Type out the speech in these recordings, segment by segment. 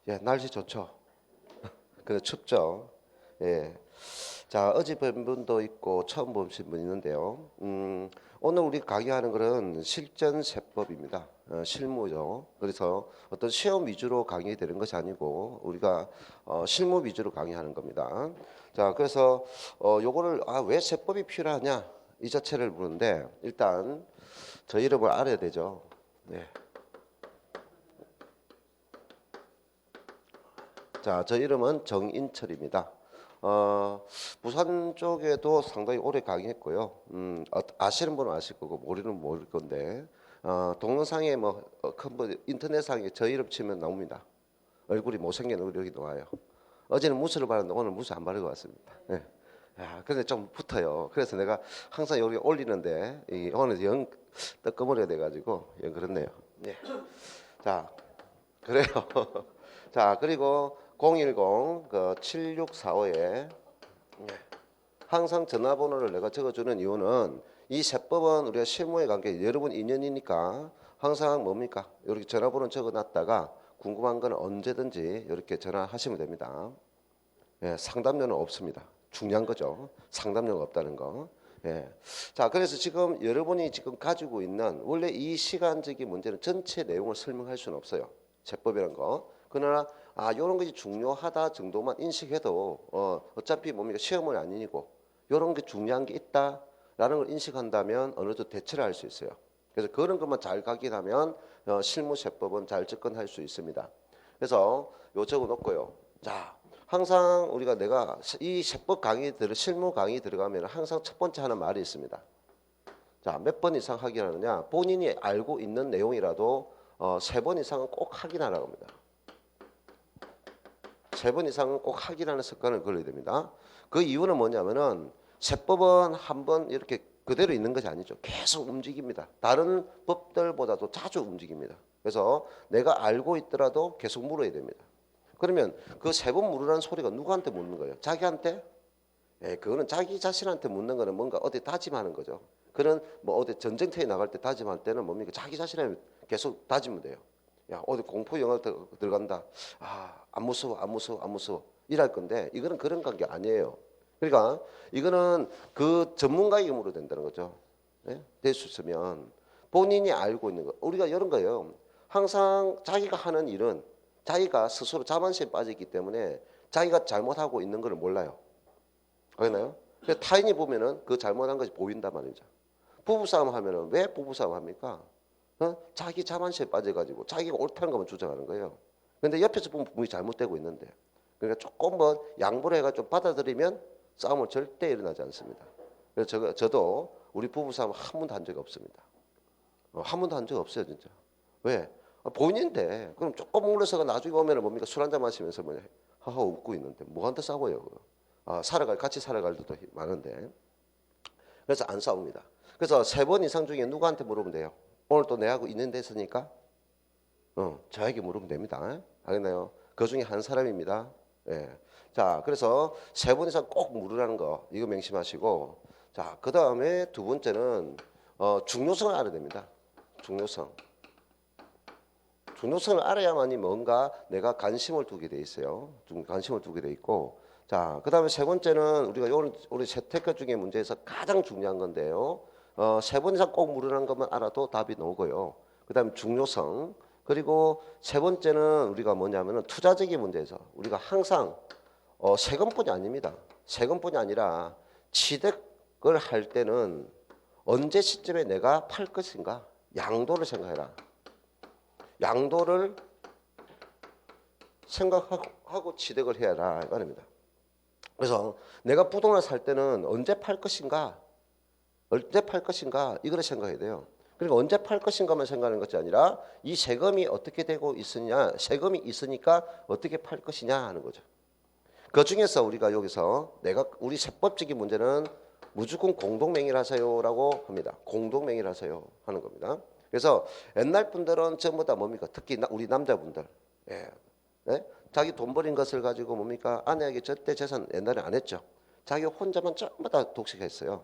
예, 날씨 좋죠. 근데 춥죠. 예. 자, 어제 본 분도 있고 처음 보신 분 있는데요. 오늘 우리 강의하는 것은 실전 세법입니다. 실무죠. 그래서 어떤 시험 위주로 강의되는 것이 아니고 우리가 실무 위주로 강의하는 겁니다. 자, 그래서 요거를 왜 세법이 필요하냐 이 자체를 보는데 일단 저 이름을 알아야 되죠. 네. 자, 저 이름은 정인철입니다. 부산 쪽에도 상당히 오래 강의했고요. 아시는 분은 아실 거고 모르는 분은 모를 건데 동영상에 뭐 인터넷상에 저 이름 치면 나옵니다. 얼굴이 못생긴 얼굴이 나와요. 어제는 무스를 바르는데 오늘 무스 안 바르고 왔습니다. 예. 야, 근데 좀 붙어요. 그래서 내가 항상 여기 올리는데 오늘 영 뜨끔거려야 돼가지고 영 그렇네요. 예. 자, 그래요. 자, 그리고 010 7645에 항상 전화번호를 내가 적어주는 이유는 이 세법은 우리가 실무에 관계 여러분 인연이니까 항상 뭡니까? 이렇게 전화번호 적어놨다가 궁금한 건 언제든지 이렇게 전화하시면 됩니다. 예, 상담료는 없습니다. 중요한 거죠. 상담료가 없다는 거. 예. 자, 그래서 지금 여러분이 지금 가지고 있는 원래 이 시간적인 문제는 전체 내용을 설명할 수는 없어요. 세법이라는 거. 그러나 요런 것이 중요하다 정도만 인식해도 어차피 뭡니까 시험은 아니고 요런 게 중요한 게 있다라는 걸 인식한다면 어느 정도 대처를 할 수 있어요. 그래서 그런 것만 잘 각인하면 실무 세법은 잘 접근할 수 있습니다. 그래서 요 적어 놓고요. 자, 항상 내가 이 세법 강의 실무 강의 들어가면 항상 첫 번째 하는 말이 있습니다. 자, 몇 번 이상 확인하느냐? 본인이 알고 있는 내용이라도 3번 이상은 꼭 확인하라고 합니다. 3번 이상은 꼭 확인하는 습관을 걸려야 됩니다. 그 이유는 뭐냐면은 세법은 한번 이렇게 그대로 있는 것이 아니죠. 계속 움직입니다. 다른 법들보다도 자주 움직입니다. 그래서 내가 알고 있더라도 계속 물어야 됩니다. 그러면 그 3번 물으라는 소리가 누구한테 묻는 거예요? 자기한테? 예, 그거는 자기 자신한테 묻는 거는 뭔가 어디 다짐하는 거죠. 그런 뭐 어디 전쟁터에 나갈 때 다짐할 때는 뭡니까? 자기 자신을 계속 다지면 돼요. 야, 어디 공포 영화 들어간다. 안 무서워, 안 무서워, 안 무서워. 이럴 건데 이거는 그런 관계 아니에요. 그러니까 이거는 그 전문가에게 물어야 된다는 거죠. 예? 될 수 있으면 본인이 알고 있는 거. 우리가 이런 거예요. 항상 자기가 하는 일은 자기가 스스로 자만심에 빠졌기 때문에 자기가 잘못하고 있는 걸 몰라요. 알겠나요? 타인이 보면은 그 잘못한 것이 보인단 말이죠. 부부싸움 하면은 왜 부부싸움 합니까? 자기 자만심에 빠져가지고 자기가 옳다는 것만 주장하는 거예요. 근데 옆에서 보면 분명히 잘못되고 있는데. 그러니까 조금 뭐 양보를 해가지고 좀 받아들이면 싸움은 절대 일어나지 않습니다. 그래서 저도 우리 부부싸움 한 번도 한 적이 없습니다. 한 번도 한 적 없어요, 진짜. 왜? 본인인데 그럼 조금 물러서가 나중에 오면은 뭡니까? 술 한잔 마시면서 뭐 하하 웃고 있는데 뭐한테 싸워요? 같이 살아갈 때도 많은데. 그래서 안 싸웁니다. 그래서 3번 이상 중에 누구한테 물으면 돼요? 오늘 또 내하고 있는 데 있으니까 저에게 물으면 됩니다. 알겠나요? 그 중에 한 사람입니다. 예. 자, 그래서 3번 이상 꼭 물으라는 거 이거 명심하시고, 자, 그 다음에 두 번째는 중요성을 알아야 됩니다. 중요성. 중요성을 알아야만이 뭔가 내가 관심을 두게 돼 있어요. 좀 관심을 두게 돼 있고, 자, 그 다음에 세 번째는 우리가 우리 채택과 중에 문제에서 가장 중요한 건데요. 3번 이상 꼭 물으라는 것만 알아도 답이 나오고요. 그 다음에 중요성. 그리고 세 번째는 우리가 뭐냐면은 투자적인 문제에서 우리가 항상 세금뿐이 아닙니다. 세금뿐이 아니라 취득을 할 때는 언제 시점에 내가 팔 것인가? 양도를 생각해라. 양도를 생각하고 취득을 해야라 이 말입니다. 그래서 내가 부동산을 살 때는 언제 팔 것인가? 언제 팔 것인가? 이걸 생각해야 돼요. 그러니까 언제 팔 것인가만 생각하는 것이 아니라 이 세금이 어떻게 되고 있으냐, 세금이 있으니까 어떻게 팔 것이냐 하는 거죠. 그 중에서 우리가 여기서 우리 세법적인 문제는 무조건 공동명의하세요라고 합니다. 공동명의하세요 하는 겁니다. 그래서 옛날 분들은 전부 다 뭡니까? 특히 우리 남자분들, 예. 네? 자기 돈 버린 것을 가지고 뭡니까? 아내에게 절대 재산 옛날에 안 했죠. 자기 혼자만 전부 다 독식했어요.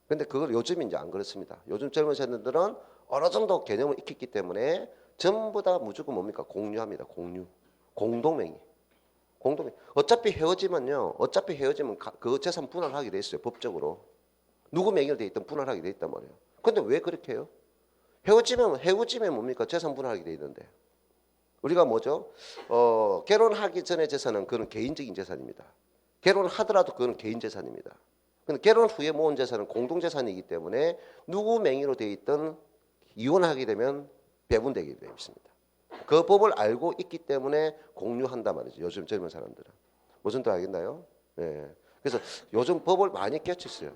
근데 그걸 요즘 이제 안 그렇습니다. 요즘 젊은 세대들은 어느 정도 개념을 익혔기 때문에 전부 다 무조건 뭡니까? 공유합니다. 공유. 공동명의. 공동명의. 어차피 헤어지면 그 재산 분할하게 돼 있어요. 법적으로. 누구 명의로 돼 있든 분할하게 돼 있단 말이에요. 근데 왜 그렇게 해요? 헤어지면 뭡니까? 재산 분할하게 돼 있는데. 우리가 뭐죠? 결혼하기 전에 재산은 그건 개인적인 재산입니다. 결혼하더라도 그건 개인 재산입니다. 근데 결혼 후에 모은 재산은 공동 재산이기 때문에 누구 명의로 돼 있든 이혼하게 되면 배분되게 되어 있습니다. 그 법을 알고 있기 때문에 공유한단 말이죠. 요즘 젊은 사람들은. 무슨 뜻 알겠나요? 네. 그래서 요즘 법을 많이 깨쳤어요.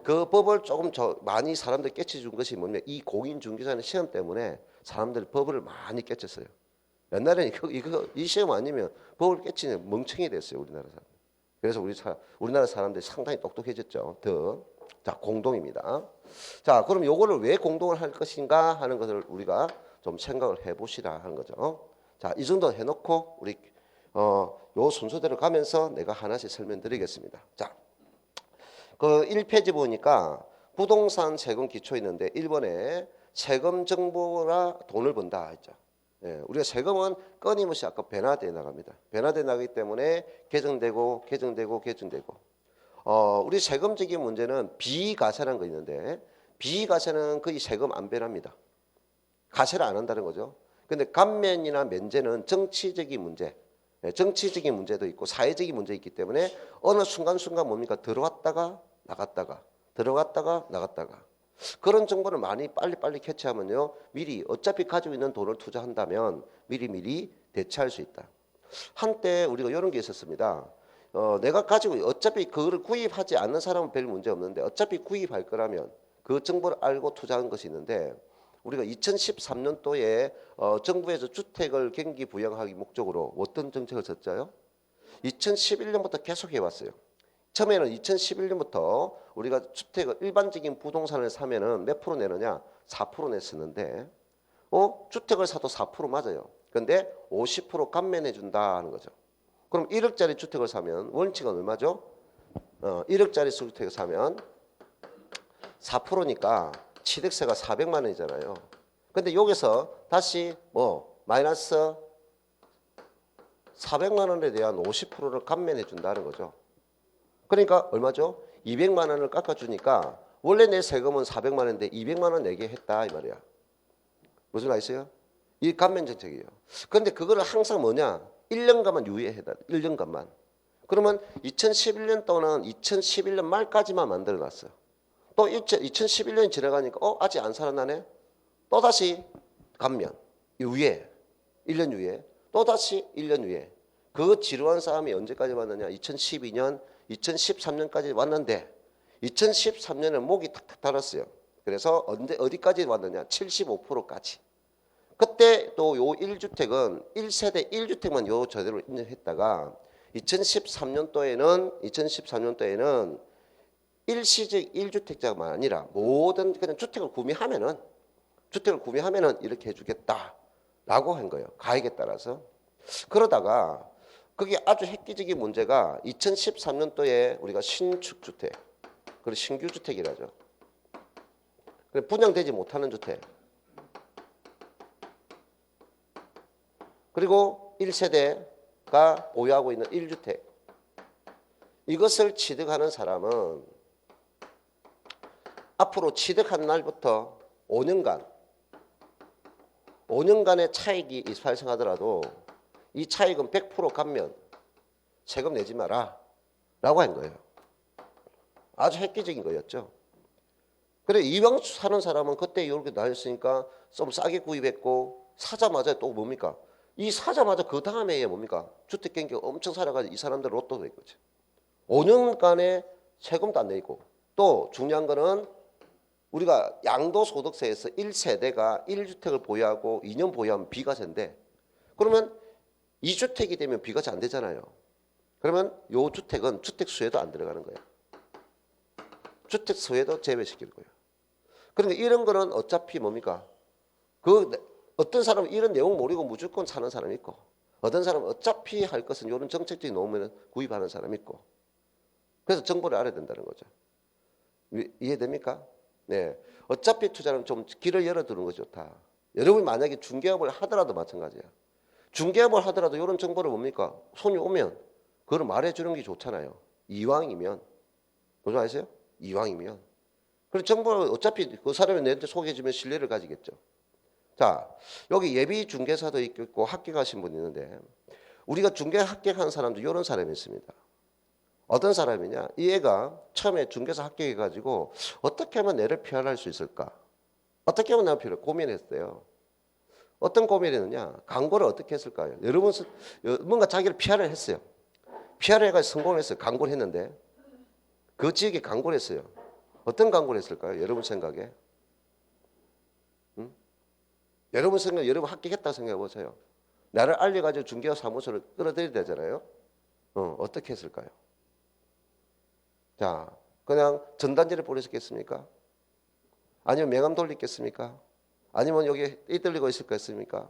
그 법을 조금 많이 사람들 깨쳐준 것이 뭐냐면 이 공인중개사는 시험 때문에 사람들이 법을 많이 깨쳤어요. 옛날에는 이 시험 아니면 법을 깨치는 멍청이 됐어요. 우리나라 사람. 그래서 우리나라 사람들이 상당히 똑똑해졌죠. 자, 공동입니다. 자, 그럼 요거를 왜 공동을 할 것인가 하는 것을 우리가 좀 생각을 해보시라 하는 거죠. 자, 이 정도 해놓고 우리 요 순서대로 가면서 내가 하나씩 설명드리겠습니다. 자, 그 1페이지 보니까 부동산 세금 기초 있는데 1번에 세금 정보라 돈을 번다 했죠. 예, 우리가 세금은 끊임없이 아까 변화되어 나갑니다. 변화되어 나가기 때문에 개정되고 우리 세금적인 문제는 비과세라는 거 있는데 비과세는 거의 세금 안 변합니다. 과세를 안 한다는 거죠. 근데 감면이나 면제는 정치적인 문제, 정치적인 문제도 있고 사회적인 문제 있기 때문에 어느 순간순간 뭡니까? 들어왔다가 나갔다가 그런 정보를 많이 빨리 캐치하면요. 미리 어차피 가지고 있는 돈을 투자한다면 미리 대처할 수 있다. 한때 우리가 이런 게 있었습니다. 내가 가지고 어차피 그거를 구입하지 않는 사람은 별 문제 없는데 어차피 구입할 거라면 그 정보를 알고 투자한 것이 있는데 우리가 2013년도에 정부에서 주택을 경기 부양하기 목적으로 어떤 정책을 썼죠? 2011년부터 계속 해왔어요. 처음에는 2011년부터 우리가 주택을 일반적인 부동산을 사면은 몇 프로 내느냐? 4% 냈었는데 주택을 사도 4% 맞아요. 그런데 50% 감면해 준다 하는 거죠. 그럼 1억짜리 주택을 사면 원칙은 얼마죠? 1억짜리 주택을 사면 4%니까 취득세가 400만 원이잖아요. 근데 여기서 다시 마이너스 400만 원에 대한 50%를 감면해 준다는 거죠. 그러니까 얼마죠? 200만 원을 깎아주니까 원래 내 세금은 400만 원인데 200만 원 내게 했다 이 말이야. 무슨 말 있어요? 이 감면 정책이에요. 그런데 그거를 항상 뭐냐? 1년간만 유예해야 돼. 1년간만. 그러면 2011년 또는 2011년 말까지만 만들어놨어요. 또 2011년이 지나가니까 아직 안 살아나네? 또다시 감면. 유예. 1년 유예. 또다시 1년 유예. 그 지루한 싸움이 언제까지 왔느냐? 2012년, 2013년까지 왔는데 2013년에 목이 탁탁 달았어요. 그래서 어디까지 왔느냐? 75%까지. 그때 또 요 1주택은 1세대 1주택만 요 저대로 인정했다가 2013년도에는 일시적 1주택자만 아니라 모든 그냥 주택을 구매하면은 이렇게 해주겠다라고 한 거예요. 가액에 따라서. 그러다가 그게 아주 획기적인 문제가 2013년도에 우리가 신축 주택, 그리고 신규 주택이라죠. 분양되지 못하는 주택. 그리고 1세대가 보유하고 있는 1주택. 이것을 취득하는 사람은 앞으로 취득한 날부터 5년간의 차익이 발생하더라도 이 차익은 100% 감면, 세금 내지 마라 라고 한 거예요. 아주 획기적인 거였죠. 그래 이왕 사는 사람은 그때 이렇게 나였으니까 좀 싸게 구입했고 사자마자 또 뭡니까? 이 사자마자 그 다음에 뭡니까? 주택 경기가 엄청 살아가지고 이 사람들 로또 된 거죠. 5년간의 세금도 안 내고 또 중요한 거는 우리가 양도소득세에서 1세대가 1주택을 보유하고 2년 보유하면 비과세인데 그러면 2주택이 되면 비과세 안 되잖아요. 그러면 요 주택은 주택수에도 안 들어가는 거예요. 주택수에도 제외시킬 거예요. 그러니까 이런 거는 어차피 뭡니까? 어떤 사람은 이런 내용 모르고 무조건 사는 사람이 있고 어떤 사람은 어차피 할 것은 이런 정책적인 놓으면 구입하는 사람이 있고 그래서 정보를 알아야 된다는 거죠. 이해됩니까? 네. 어차피 투자는 좀 길을 열어두는 것이 좋다. 여러분이 만약에 중개업을 하더라도 마찬가지야. 중개업을 하더라도 이런 정보를 뭡니까? 손이 오면 그걸 말해주는 게 좋잖아요. 이왕이면. 무슨 말이세요? 이왕이면. 그리고 정보를 어차피 그 사람이 내한테 소개해주면 신뢰를 가지겠죠. 자, 여기 예비 중개사도 있고 합격하신 분이 있는데 우리가 중개 합격한 사람도 이런 사람이 있습니다. 어떤 사람이냐? 이 애가 처음에 중개사 합격해가지고 어떻게 하면 내를 피할할 수 있을까? 어떻게 하면 내가 피를 고민했어요. 어떤 고민을 했느냐? 광고를 어떻게 했을까요? 여러분 뭔가 자기를 피할을 했어요. 피할을 해가지고 성공을 했어요. 광고를 했는데 그 지역에 광고를 했어요. 어떤 광고를 했을까요? 여러분 생각에? 여러분 생각, 여러분 합격했다고 생각해 보세요. 나를 알려가지고 중개업 사무소를 끌어들여야 되잖아요. 어떻게 했을까요? 자, 그냥 전단지를 보냈겠습니까? 아니면 명함 돌리겠습니까? 아니면 여기 이끌리고 있을 것입니까?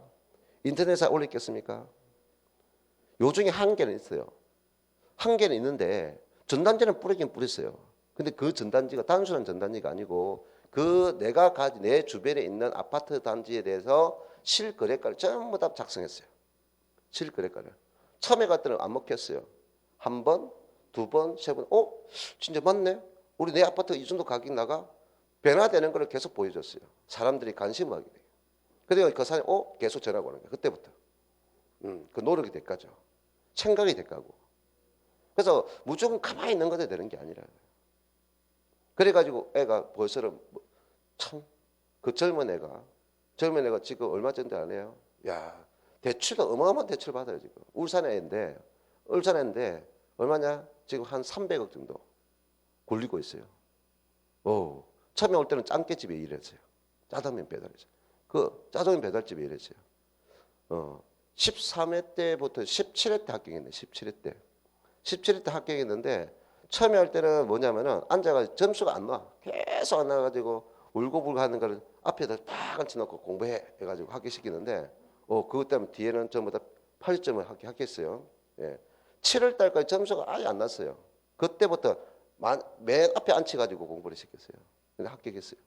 인터넷에 올리겠습니까? 요 중에 한계는 있어요. 한계는 있는데 전단지는 뿌리긴 뿌렸어요. 근데 그 전단지가 단순한 전단지가 아니고 그 내가 가진 내 주변에 있는 아파트 단지에 대해서 실거래가를 전부 다 작성했어요. 실거래가를. 처음에 갔더니 안 먹혔어요. 한 번, 두 번, 세 번. 진짜 맞네. 우리 내 아파트 이 정도 가격 나가? 변화되는 걸 계속 보여줬어요. 사람들이 관심을 하게 돼요. 그래서 그 사람이 계속 전화가 오는 거예요. 그때부터. 그 노력이 될까죠. 생각이 될까고. 그래서 무조건 가만히 있는 것에 되는 게 아니라. 그래가지고 애가 벌써 참 그 젊은 애가 지금 얼마 정도 안 해요? 야, 대출도 어마어마한 대출 받아요 지금. 울산에인데 얼마냐? 지금 한 300억 정도 굴리고 있어요. 처음에 올 때는 짱깨집에 일했어요. 짜장면 배달했어요. 그 짜장면 배달집에 일했어요. 13회 때부터 17회 때 합격했네. 17회 때 합격했는데 처음에 할 때는 뭐냐면은 앉아가지고 점수가 안 나와. 계속 안 나와가지고 울고불고 하는 거를 앞에다 딱 앉혀놓고 공부해 해가지고 합격시키는데 그것 때문에 뒤에는 전부 다 80점을 합격했어요. 예. 7월 달까지 점수가 아예 안 났어요. 그때부터 맨 앞에 앉혀가지고 공부를 시켰어요. 근데 합격했어요.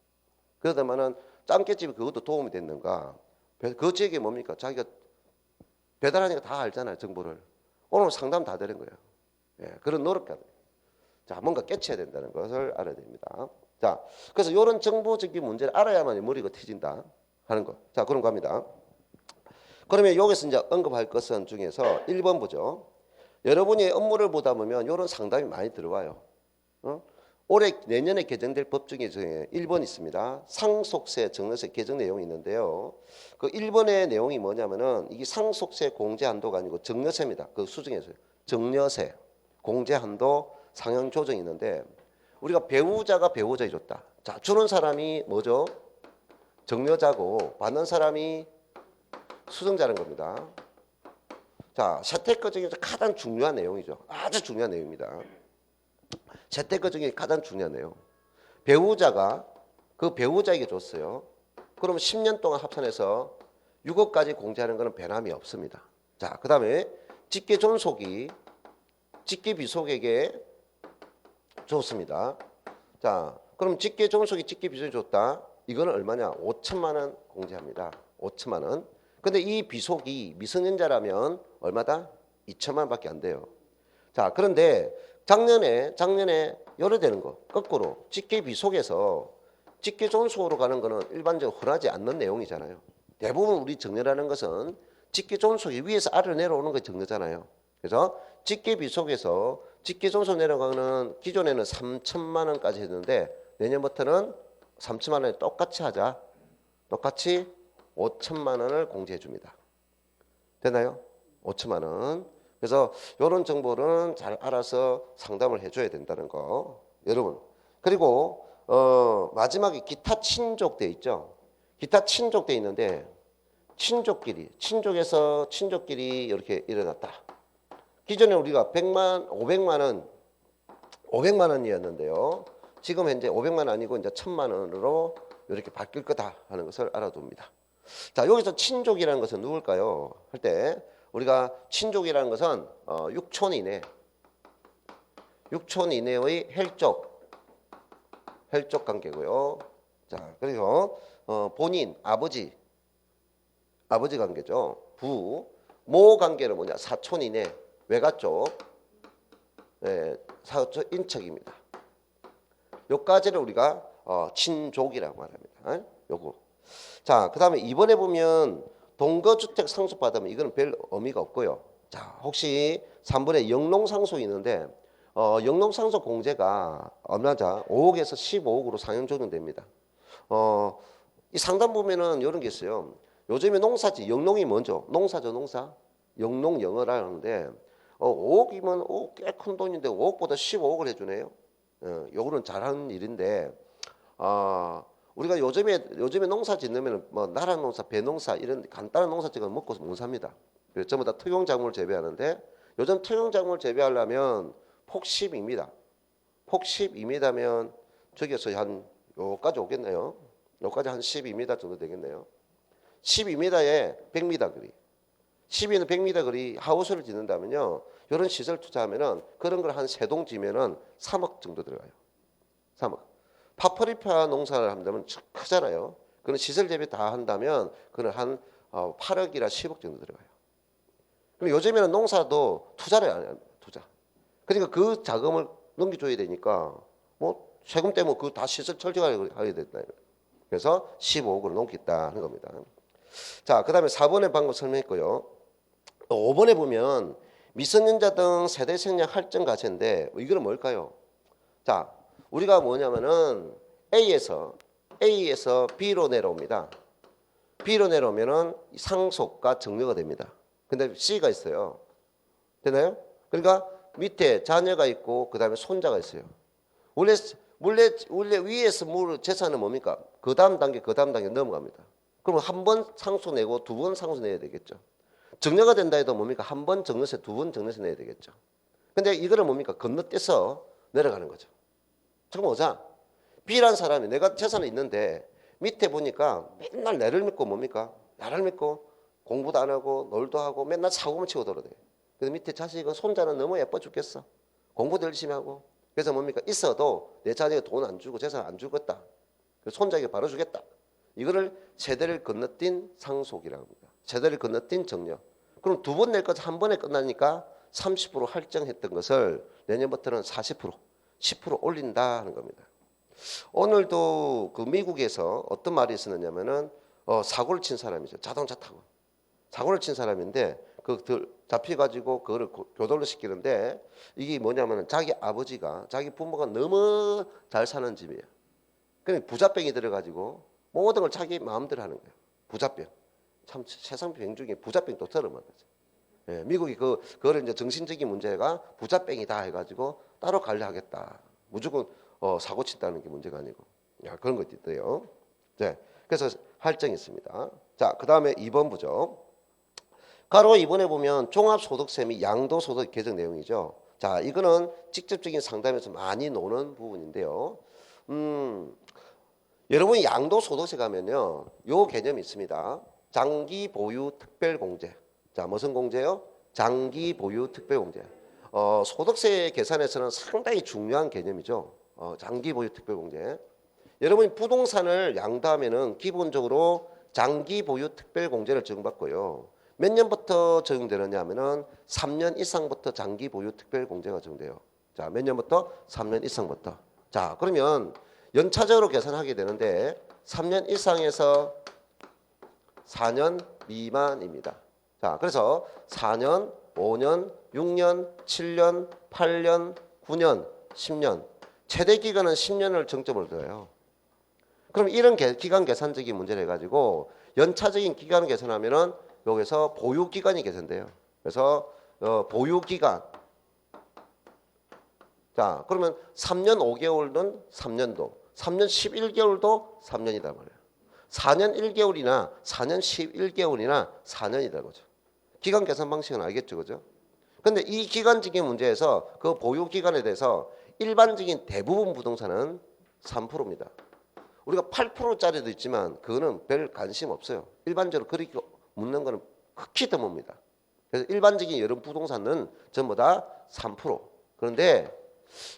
그러다마는 짱깨집이 그것도 도움이 됐는가? 그 지역이 뭡니까? 자기가 배달하니까 다 알잖아요. 정보를. 오늘 상담 다 되는 거예요. 예. 그런 노력가. 자, 뭔가 깨쳐야 된다는 것을 알아야 됩니다. 자, 그래서 이런 정보적인 문제를 알아야만 머리가 트진다 하는 거. 자, 그럼 갑니다. 그러면 여기서 이제 언급할 것은 중에서 1번 보죠. 여러분이 업무를 보다 보면 이런 상담이 많이 들어와요. 내년에 개정될 법 중에 1번 있습니다. 상속세, 증여세 개정 내용이 있는데요. 그 1번의 내용이 뭐냐면은 이게 상속세 공제 한도가 아니고 증여세입니다. 그 수정해서요. 증여세, 공제 한도 상향 조정이 있는데 우리가 배우자가 배우자에 줬다. 자, 주는 사람이 뭐죠? 증여자고 받는 사람이 수증자는 겁니다. 자, 세태권 중에서 가장 중요한 내용이죠. 아주 중요한 내용입니다. 세태권 중에 가장 중요한 내용. 배우자가 그 배우자에게 줬어요. 그러면 10년 동안 합산해서 6억까지 공제하는 것은 변함이 없습니다. 자, 그 다음에 직계존속이 직계비속에게 줬습니다. 자, 그럼 직계존속이 직계비속이 줬다. 이거는 얼마냐? 5천만 원 공제합니다. 5천만 원. 근데 이 비속이 미성년자라면 얼마다? 2천만 원밖에 안 돼요. 자, 그런데 작년에 열어되는 거 거꾸로 직계비속에서 직계존속으로 가는 거는 일반적으로 흔하지 않는 내용이잖아요. 대부분 우리 정려라는 것은 직계존속이 위에서 아래로 내려오는 게 정려잖아요. 그래서 직계비속에서 직계존속 내려가는 기존에는 3천만 원까지 했는데 내년부터는 3천만 원에 똑같이 하자. 똑같이 5천만 원을 공제해 줍니다. 되나요? 5천만 원. 그래서 이런 정보는 잘 알아서 상담을 해줘야 된다는 거. 여러분. 그리고 마지막에 기타 친족돼 있죠. 기타 친족돼 있는데 친족끼리 이렇게 일어났다. 기존에 우리가 500만 원이었는데요. 지금 현재 500만 원 아니고 이제 1000만 원으로 이렇게 바뀔 거다 하는 것을 알아둡니다. 자, 여기서 친족이라는 것은 누굴까요? 할 때 우리가 친족이라는 것은 6촌 이내의 혈족 관계고요. 자, 그리고 본인 아버지 관계죠. 모 관계는 뭐냐? 사촌 이내 외가 쪽 예, 사촌 인척입니다. 요까지를 우리가 친족이라고 말합니다. 요거. 자, 그다음에 이번에 보면 동거주택 상속받으면 이거는 별 의미가 없고요. 자, 혹시 3번에 영농상속이 있는데 영농상속 공제가 얼마자? 5억에서 15억으로 상향 조정됩니다. 이 상담 보면은 이런 게 있어요. 요즘에 농사지 영농이 먼저 농사죠, 농사. 영농 영어라 하는데 5억이면 꽤 큰 돈인데 5억보다 15억을 해주네요. 요거는 잘하는 일인데 우리가 요즘에 농사 짓으면 뭐 나라 농사, 배 농사 이런 간단한 농사 지금 먹고 못 삽니다. 그래서 전부 다 특용작물 재배하는데 요즘 특용작물 재배하려면 폭 10입니다. 폭 12m면 저기서 한 요까지 오겠네요. 요까지 한 12m 정도 되겠네요. 12m에 100m 거리. 12는 100m 거리 하우스를 짓는다면요. 이런 시설 투자하면은 그런 걸 한 3동 지면은 3억 정도 들어가요. 3억. 파프리카 농사를 한다면 크잖아요. 그런 시설 재배 다 한다면 그는 한 8억이나 10억 정도 들어가요. 그럼 요즘에는 농사도 투자를 안 해요. 투자. 그러니까 그 자금을 넘겨줘야 되니까 뭐 세금 때문에 그 다 시설 철저하게 된다. 그래서 15억으로 넘겠다 하는 겁니다. 자, 그 다음에 4번의 방법 설명했고요. 5번에 보면 미성년자 등 세대 생략 할증 과세인데 이거는 뭘까요? 자, 우리가 뭐냐면은 A에서 B로 내려옵니다. B로 내려오면은 상속과 정려가 됩니다. 근데 C가 있어요. 되나요? 그러니까 밑에 자녀가 있고 그 다음에 손자가 있어요. 원래 위에서 재산은 뭡니까? 그 다음 단계 넘어갑니다. 그럼 한 번 상속 내고 2번 상속 내야 되겠죠. 정려가 된다 해도 뭡니까? 한 번 정려세, 2번 정려세 내야 되겠죠. 근데 이거는 뭡니까? 건너뛰어서 내려가는 거죠. 잠깐 보자. B라는 사람이 내가 재산이 있는데 밑에 보니까 맨날 나를 믿고 뭡니까? 나를 믿고 공부도 안 하고 놀도 하고 맨날 사고만 치고 돌아다녀. 그래서 밑에 자식은 손자는 너무 예뻐 죽겠어. 공부도 열심히 하고. 그래서 뭡니까? 있어도 내 자녀가 돈 안 주고 재산 안 주겠다. 그래서 손자에게 바로 주겠다. 이거를 세대를 건너뛴 상속이라고 합니다. 세대를 건너뛴 정려. 그럼 2번 낼 것 한 번에 끝나니까 30% 할증했던 것을 내년부터는 40%, 10% 올린다 하는 겁니다. 오늘도 그 미국에서 어떤 말이 있었느냐면은 사고를 친 사람이죠. 자동차 타고 사고를 친 사람인데 그 잡혀가지고 그거를 교도를 시키는데 이게 뭐냐면은 자기 아버지가 자기 부모가 너무 잘 사는 집이에요. 그러니까 부자병이 들어가지고 모든 걸 자기 마음대로 하는 거예요. 부자병. 참 세상 병 중에 부자병도 들어만 거죠. 예, 미국이 그거를 이제 정신적인 문제가 부자병이다 해가지고 따로 관리하겠다. 무조건 사고 친다는 게 문제가 아니고 그런 것도 있대요. 네, 그래서 할증이 있습니다. 자, 그 다음에 2번 보죠. 가로 2번에 보면 종합소득세 및 양도소득 개정 내용이죠. 자, 이거는 직접적인 상담에서 많이 노는 부분인데요. 여러분이 양도소득세 가면요, 요 개념이 있습니다. 장기 보유 특별공제. 자, 무슨 공제요? 장기 보유 특별공제. 소득세 계산에서는 상당히 중요한 개념이죠. 장기 보유 특별공제. 여러분이 부동산을 양도하면은 기본적으로 장기 보유 특별공제를 적용받고요. 몇 년부터 적용되느냐 하면은 3년 이상부터 장기 보유 특별공제가 적용돼요. 자, 몇 년부터? 3년 이상부터. 자, 그러면 연차적으로 계산하게 되는데 3년 이상에서 4년 미만입니다. 자, 그래서 4년, 5년, 6년, 7년, 8년, 9년, 10년. 최대 기간은 10년을 정점으로 둬요. 그럼 이런 기간 계산적인 문제를 해가지고 연차적인 기간을 계산하면은 여기서 보유 기간이 계산돼요. 그래서 보유 기간. 자, 그러면 3년 5개월은 3년도, 3년 11개월도 3년이다 말이에요. 4년 1개월이나 4년 11개월이나 4년이다 거죠. 기간 계산 방식은 알겠죠, 그죠? 근데 이 기간적인 문제에서 그 보유 기간에 대해서 일반적인 대부분 부동산은 3%입니다. 우리가 8%짜리도 있지만 그거는 별 관심 없어요. 일반적으로 그렇게 묻는 거는 극히 드뭅니다. 그래서 일반적인 여러 부동산은 전부 다 3%. 그런데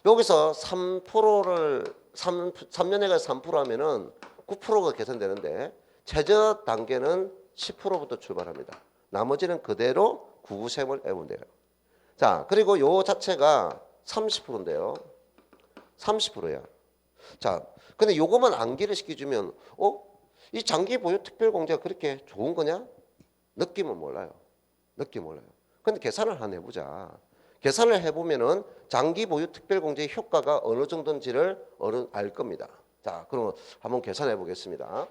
여기서 3%를 3년에 가서 3% 하면은 9%가 계산되는데 최저 단계는 10%부터 출발합니다. 나머지는 그대로 구구셈을 외우면 돼요. 자, 그리고 요 자체가 30%인데요. 30%야. 자, 근데 요것만 암기를 시켜주면 이 장기 보유 특별공제가 그렇게 좋은 거냐? 느낌은 몰라요. 느낌 몰라요. 근데 계산을 한번 해보자. 계산을 해보면은 장기 보유 특별공제의 효과가 어느 정도인지를 알 겁니다. 자, 그럼 한번 계산해 보겠습니다.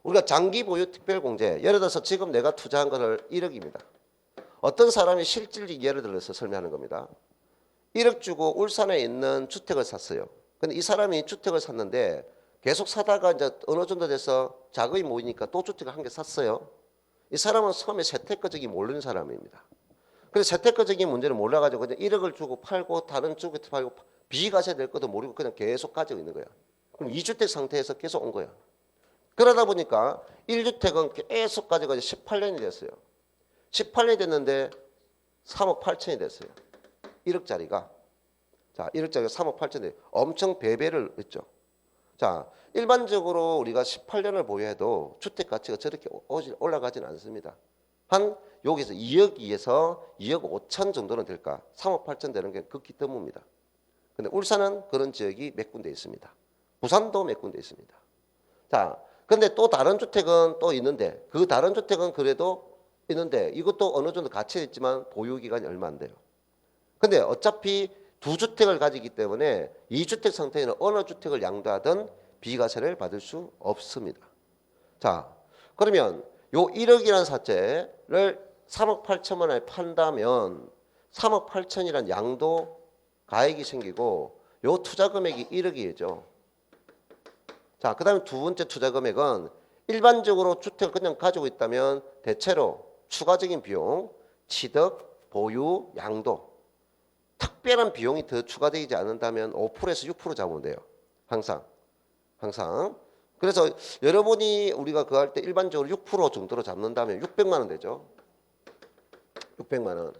우리가 장기 보유 특별공제, 예를 들어서 지금 내가 투자한 거를 1억입니다. 어떤 사람이 실질적 예를 들어서 설명하는 겁니다. 1억 주고 울산에 있는 주택을 샀어요. 근데 이 사람이 주택을 샀는데 계속 사다가 이제 어느 정도 돼서 자금이 모이니까 또 주택을 한 개 샀어요. 이 사람은 처음에 세태권적이 모르는 사람입니다. 그래서 세태권적인 문제를 몰라가지고 그냥 1억을 주고 팔고 다른 쪽에 팔고 비과세 될 것도 모르고 그냥 계속 가지고 있는 거야. 그럼 2주택 상태에서 계속 온 거야. 그러다 보니까 1주택은 계속 가지고 18년이 됐어요. 18년이 됐는데 3억 8천이 됐어요. 1억짜리가. 자, 1억짜리가 3억 8천이 엄청 배배를 했죠. 자, 일반적으로 우리가 18년을 보유해도 주택 가치가 저렇게 올라가지는 않습니다. 한 여기서 2억 2에서 2억 5천 정도는 될까? 3억 8천 되는 게 극히 드뭅니다. 근데 울산은 그런 지역이 몇 군데 있습니다. 부산도 몇 군데 있습니다. 자, 근데 또 다른 주택은 또 있는데 그 다른 주택은 그래도 있는데 이것도 어느 정도 가치가 있지만 보유 기간이 얼마 안 돼요. 근데 어차피 두 주택을 가지기 때문에 이 주택 상태에는 어느 주택을 양도하든 비과세를 받을 수 없습니다. 자, 그러면 요 1억이라는 사채를 3억 8천만 원에 판다면 3억 8천이란 양도 가액이 생기고 요 투자 금액이 1억이죠. 자, 그 다음에 두 번째 투자 금액은 일반적으로 주택을 그냥 가지고 있다면 대체로 추가적인 비용, 취득, 보유, 양도 특별한 비용이 더 추가되지 않는다면 5%에서 6% 잡으면 돼요. 항상. 그래서 여러분이 우리가 그거 할 때 일반적으로 6% 정도로 잡는다면 600만 원 되죠. 600만 원.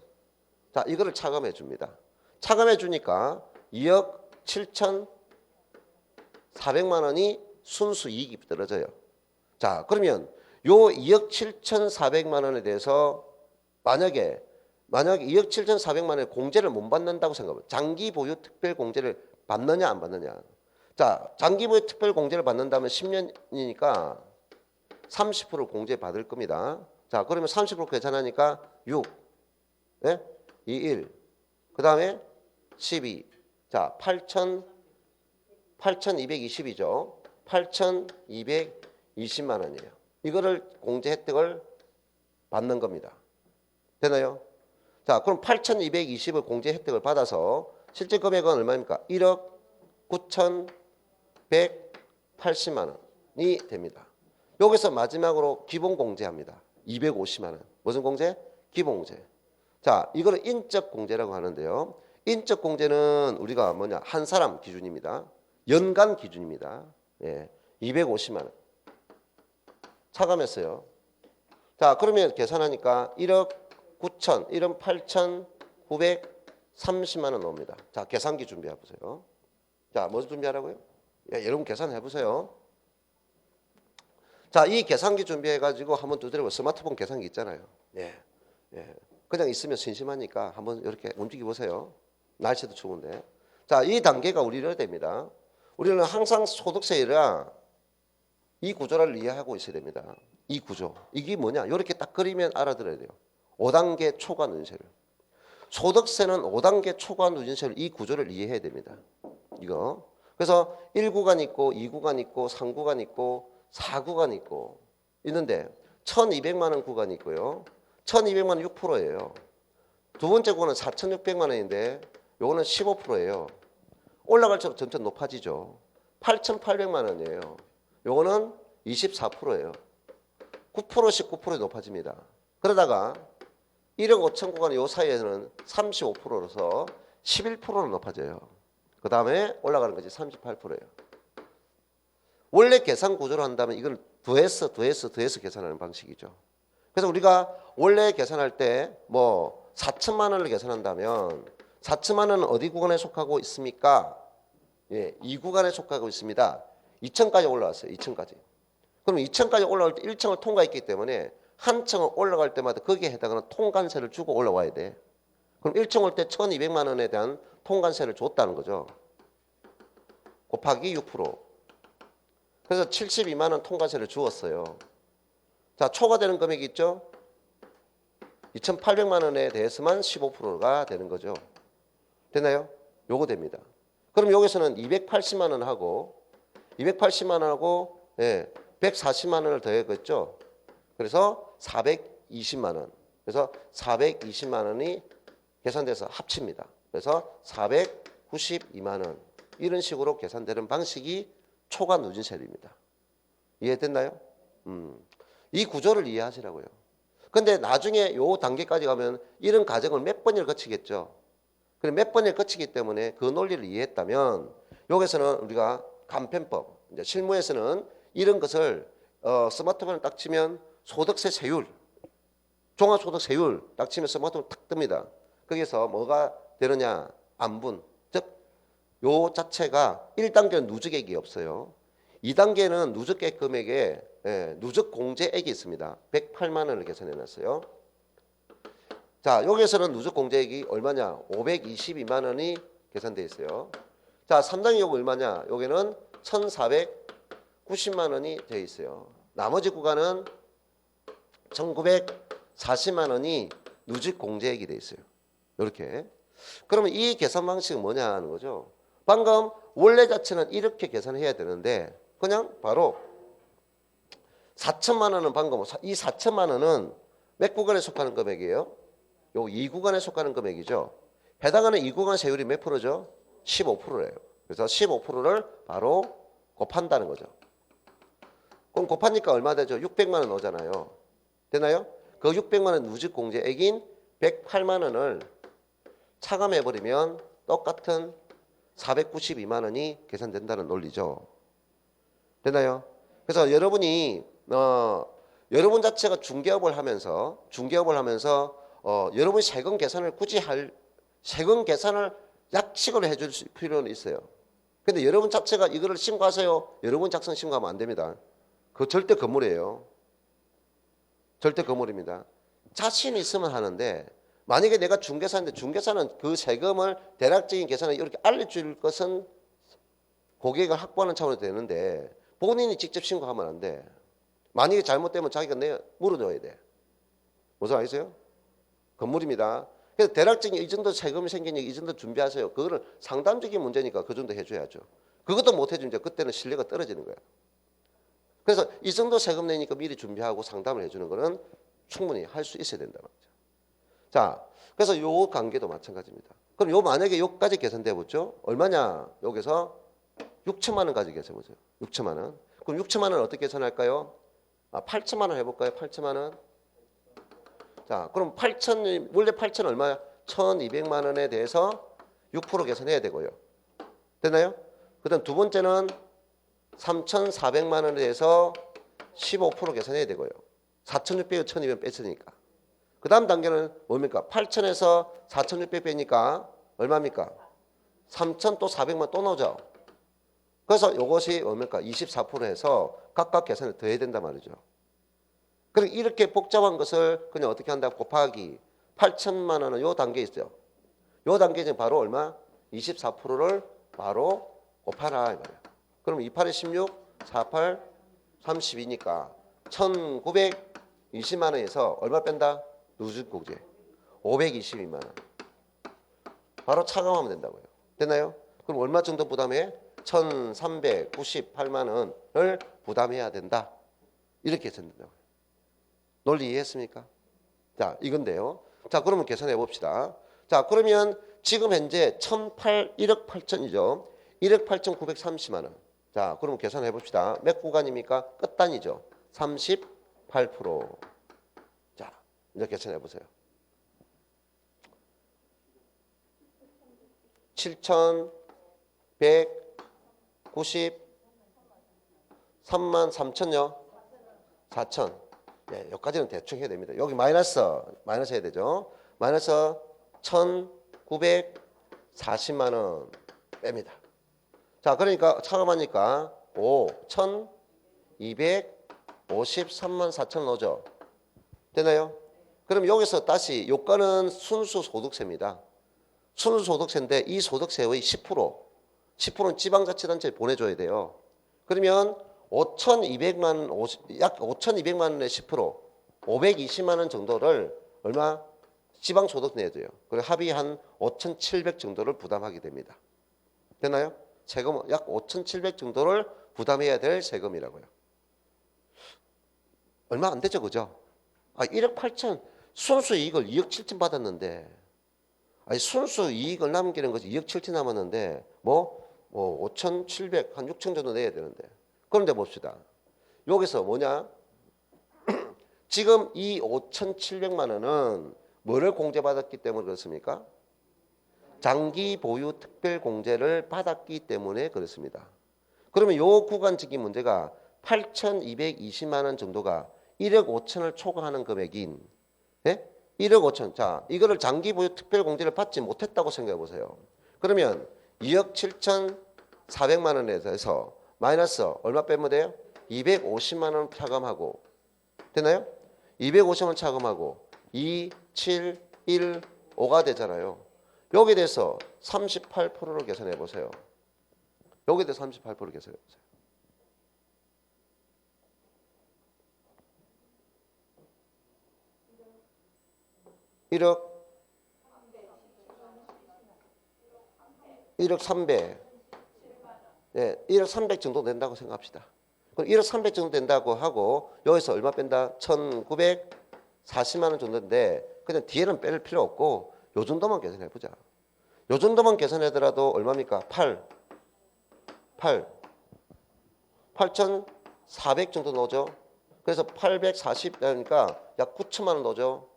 자, 이거를 차감해 줍니다. 차감해 주니까 2억 7,400만 원이 순수 이익이 떨어져요. 자, 그러면 요 2억 7,400만 원에 대해서 만약에 2억 7,400만 원의 공제를 못 받는다고 생각하면 장기 보유 특별 공제를 받느냐 안 받느냐. 자, 장기 보유 특별 공제를 받는다면 10년이니까 30% 공제 받을 겁니다. 자, 그러면 30% 계산하니까 6, 예? 2, 1. 그 다음에 12. 자, 8,220이죠. 8,220만 원이에요. 이거를 공제 혜택을 받는 겁니다. 되나요? 자, 그럼 8,220을 공제 혜택을 받아서 실제 금액은 얼마입니까? 1억 9,180만 원이 됩니다. 여기서 마지막으로 기본 공제합니다. 250만 원. 무슨 공제? 기본 공제. 자, 이거를 인적 공제라고 하는데요. 인적 공제는 우리가 뭐냐? 한 사람 기준입니다. 연간 기준입니다. 예. 250만 원. 차감했어요. 자, 그러면 계산하니까 1억 9천, 1억 8,930만 원 나옵니다. 자, 계산기 준비해 보세요. 자, 뭐 준비하라고요? 예, 여러분 계산해 보세요. 자, 이 계산기 준비해 가지고 한번 두드려 보세요. 스마트폰 계산기 있잖아요. 예. 그냥 있으면 심심하니까 한번 이렇게 움직여 보세요. 날씨도 추운데. 자, 이 단계가 우리는 됩니다. 우리는 항상 소득세율이라 이 구조를 이해하고 있어야 됩니다. 이 구조. 이게 뭐냐? 이렇게 딱 그리면 알아들어야 돼요. 5단계 초과 누진세율. 소득세는 5단계 초과 누진세율 이 구조를 이해해야 됩니다. 이거. 그래서 1구간 있고 2구간 있고 3구간 있고 4구간 있고 있는데 1,200만 원 구간이 있고요. 1,200만 원 6%예요. 두 번째 구간은 4,600만 원인데 요거는 15%예요. 올라갈수록 점점 높아지죠. 8,800만 원이에요. 요거는 24%예요. 9%씩 9% 높아집니다. 그러다가 1억 5천 구간 요 사이에는 35%로서 11%로 높아져요. 그 다음에 올라가는 것이 38%예요. 원래 계산 구조로 한다면 이걸 더해서 계산하는 방식이죠. 그래서 우리가 원래 계산할 때 뭐 4천만 원을 계산한다면 4천만 원은 어디 구간에 속하고 있습니까? 예, 이 구간에 속하고 있습니다. 2천까지 올라왔어요. 2천까지. 그럼 2천까지 올라올 때 1천을 통과했기 때문에 한 층 올라갈 때마다 거기에 해당하는 통관세를 주고 올라와야 돼. 그럼 1층 올 때 1,200만 원에 대한 통관세를 줬다는 거죠. 곱하기 6%. 그래서 72만 원 통관세를 주었어요. 자, 초과되는 금액이 있죠? 2,800만 원에 대해서만 15%가 되는 거죠. 되나요? 요거 됩니다. 그럼 여기서는 280만 원 하고 280만 원하고 140만 원을 더했겠죠. 그래서 420만 원. 그래서 420만 원이 계산돼서 합칩니다. 그래서 492만 원. 이런 식으로 계산되는 방식이 초과 누진세율입니다. 이해됐나요? 이 구조를 이해하시라고요. 근데 나중에 요 단계까지 가면 이런 과정을 몇 번을 거치겠죠. 그럼 몇 번을 거치기 때문에 그 논리를 이해했다면 여기서는 우리가 간편법, 이제 실무에서는 이런 것을 스마트폰을 딱 치면 소득세 세율, 종합소득세율 딱 치면 스마트폰 탁 뜹니다. 거기서 뭐가 되느냐? 안분. 즉, 요 자체가 1단계는 누적액이 없어요. 2단계는 누적액 금액에 누적 공제액이 있습니다. 108만 원을 계산해 놨어요. 자, 여기에서는 누적 공제액이 얼마냐? 522만 원이 계산되어 있어요. 자, 3단계 요거 얼마냐? 여기는 1,490만 원이 되어 있어요. 나머지 구간은 1,940만 원이 누적 공제액이 되어 있어요. 이렇게. 그러면 이 계산 방식은 뭐냐 하는 거죠. 방금 원래 자체는 이렇게 계산해야 되는데 그냥 바로 4천만 원은 방금 이 4천만 원은 몇 구간에 속하는 금액이에요? 요 2구간에 속하는 금액이죠. 해당하는 2구간 세율이 몇 프로죠? 15%예요. 그래서 15%를 바로 곱한다는 거죠. 그럼 곱하니까 얼마 되죠? 600만 원 오잖아요. 되나요? 그 600만 원 누적 공제액인 108만 원을 차감해버리면 똑같은 492만 원이 계산된다는 논리죠. 되나요? 그래서 여러분이 여러분 자체가 중개업을 하면서 여러분 세금 계산을 굳이 세금 계산을 약식으로 해줄 필요는 있어요. 근데 여러분 자체가 이거를 신고하세요. 여러분 작성 신고하면 안 됩니다. 그거 절대 건물이에요. 절대 건물입니다. 자신 있으면 하는데 만약에 내가 중개사인데 중개사는 그 세금을 대략적인 계산을 이렇게 알려줄 것은 고객을 확보하는 차원이 되는데 본인이 직접 신고하면 안 돼. 만약에 잘못되면 자기가 물어줘야 돼. 무슨 알겠어요? 건물입니다. 그래서 대략적인 이 정도 세금이 생기니까 이 정도 준비하세요. 그거는 상담적인 문제니까 그 정도 해줘야죠. 그것도 못 해주면 그때는 신뢰가 떨어지는 거야. 그래서 이 정도 세금 내니까 미리 준비하고 상담을 해주는 거는 충분히 할 수 있어야 된다 말이죠. 자, 그래서 요 관계도 마찬가지입니다. 그럼 요 만약에 요까지 계산돼 보죠. 얼마냐? 여기서 6천만 원까지 계산해 보세요. 6천만 원. 그럼 6천만 원 어떻게 계산할까요? 8천만 원 해볼까요? 8천만 원. 자, 그럼 8천 원래 8천 얼마야? 1,200만 원에 대해서 6% 계산해야 되고요. 됐나요? 그다음 두 번째는 3,400만 원에 대해서 15% 계산해야 되고요. 4,600에 1,200 뺐으니까. 그 다음 단계는 뭡니까? 8,000에서 4,600 빼니까 얼마입니까? 3,000 또 400만 또 나오죠. 그래서 이것이 뭡니까? 24%에서 각각 계산을 더 해야 된단 말이죠. 그럼 이렇게 복잡한 것을 그냥 어떻게 한다? 곱하기 8천만 원은 요 단계에 있죠. 요 단계에 지금 바로 얼마? 24%를 바로 곱하라 이 말이에요. 그럼 28에 16, 48, 32니까 1,920만 원에서 얼마 뺀다? 누적공제 522만 원. 바로 차감하면 된다고요. 됐나요? 그럼 얼마 정도 부담해? 1,398만 원을 부담해야 된다. 이렇게 계산된다고요. 논리 이해했습니까? 자, 이건데요. 자, 그러면 계산해 봅시다. 자, 그러면 지금 현재 1억 8천이죠. 1억 8,930만 원. 자, 그러면 계산해 봅시다. 몇 구간입니까? 끝단이죠. 38%. 자, 이제 계산해 보세요. 7,193만 3천요. 4천. 네, 여기까지는 대충 해야 됩니다. 여기 마이너스 해야 되죠. 마이너스 1,940만 원 뺍니다. 자, 그러니까 차감하니까 1,253만 4천 넣어줘. 되나요? 그럼 여기서 다시 요건은 순수 소득세입니다. 순수 소득세인데 이 소득세의 10%는 지방자치단체에 보내줘야 돼요. 그러면 5,200만 원, 약 5,200만 원의 10%, 520만 원 정도를 얼마? 지방소득 내야 돼요. 그리고 합의 한 5,700 정도를 부담하게 됩니다. 되나요? 세금 약 5,700 정도를 부담해야 될 세금이라고요. 얼마 안 되죠, 그죠? 1억 8천 순수 이익을 2억 7천 받았는데, 순수 이익을 남기는 것이 2억 7천 남았는데, 5,700, 한 6천 정도 내야 되는데. 그런데 봅시다. 여기서 뭐냐? 지금 이 5,700만 원은 뭐를 공제받았기 때문에 그렇습니까? 장기 보유 특별 공제를 받았기 때문에 그렇습니다. 그러면 요 구간적인 문제가 8,220만 원 정도가 1억 5천을 초과하는 금액인 1억 5천. 자, 이거를 장기 보유 특별 공제를 받지 못했다고 생각해 보세요. 그러면 2억 7,400만 원에 대해서 마이너스 얼마 빼면 돼요? 250만 원 차감하고 되나요? 250원 차감하고 2, 7, 1, 5가 되잖아요. 여기에 대해서 38%를 계산해 보세요. 여기에 대해서 38%를 계산해 보세요. 1억 300. 네, 1억 300 정도 된다고 생각합시다. 그럼 1억 300 정도 된다고 하고 여기서 얼마 뺀다? 1,940만 원 정도인데 그냥 뒤에는 뺄 필요 없고 요 정도만 계산해 보자. 요 정도만 계산하더라도 얼마입니까? 8,400 정도 넣어줘. 그래서 840이니까 약 9천만 원 넣어줘.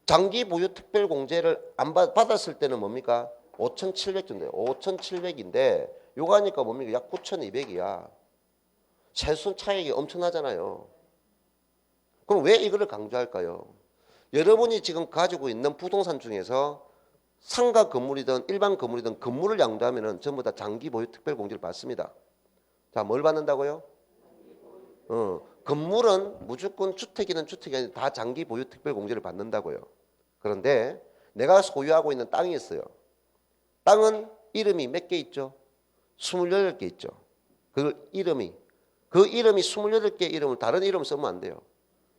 장기 보유 특별 공제를 안 받았을 때는 뭡니까? 5,700 정도예요. 5,700인데 요거 하니까 뭡니까? 약 9,200이야. 세순 차익이 엄청나잖아요. 그럼 왜 이거를 강조할까요? 여러분이 지금 가지고 있는 부동산 중에서 상가 건물이든 일반 건물이든 건물을 양도하면 전부 다 장기 보유 특별 공제를 받습니다. 자, 뭘 받는다고요? 건물은 무조건 주택이든 주택이 아니든 다 장기 보유 특별 공제를 받는다고요. 그런데 내가 소유하고 있는 땅이 있어요. 땅은 이름이 몇 개 있죠? 28개 있죠. 그 이름이 28개 이름을 다른 이름 쓰면 안 돼요.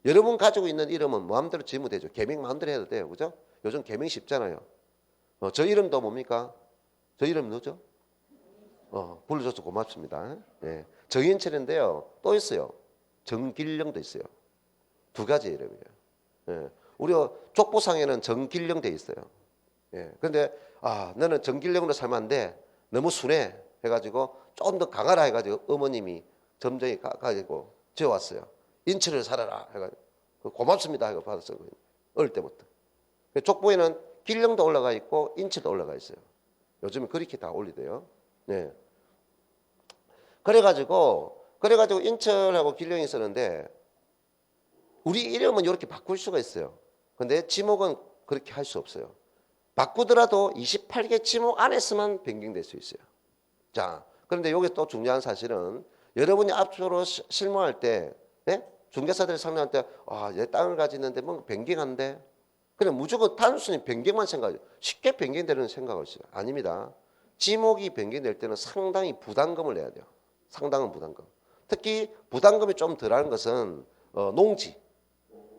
여러분 가지고 있는 이름은 마음대로 지으면 되죠. 개명 마음대로 해도 돼요. 그죠? 요즘 개명 쉽잖아요. 저 이름도 뭡니까? 저 이름 뭐죠? 불러줘서 고맙습니다. 예. 정인철인데요. 또 있어요. 정길령도 있어요. 두 가지 이름이에요. 예. 우리 족보상에는 정길령 돼 있어요. 예. 근데 너는 정길령으로 살면 안 돼. 너무 순해 해가지고 좀 더 강하라 해가지고 어머님이 점정이 가지고 지어왔어요. 인철을 살아라 해가지고 고맙습니다 해가 받았어요. 어릴 때부터. 족보에는 길령도 올라가 있고 인철도 올라가 있어요. 요즘에 그렇게 다 올리대요. 네. 그래가지고 인철하고 길령이 있었는데 우리 이름은 이렇게 바꿀 수가 있어요. 근데 지목은 그렇게 할 수 없어요. 바꾸더라도 28개 지목 안에서만 변경될 수 있어요. 자, 그런데 여기 또 중요한 사실은 여러분이 앞으로 실무할 때 중개사들이 설명할 때 내 땅을 가지는데 뭔가 변경한데 그냥 무조건 단순히 변경만 생각해요. 쉽게 변경되는 생각을 했어요. 아닙니다. 지목이 변경될 때는 상당히 부담금을 내야 돼요. 상당한 부담금. 특히 부담금이 좀 덜한 것은 농지,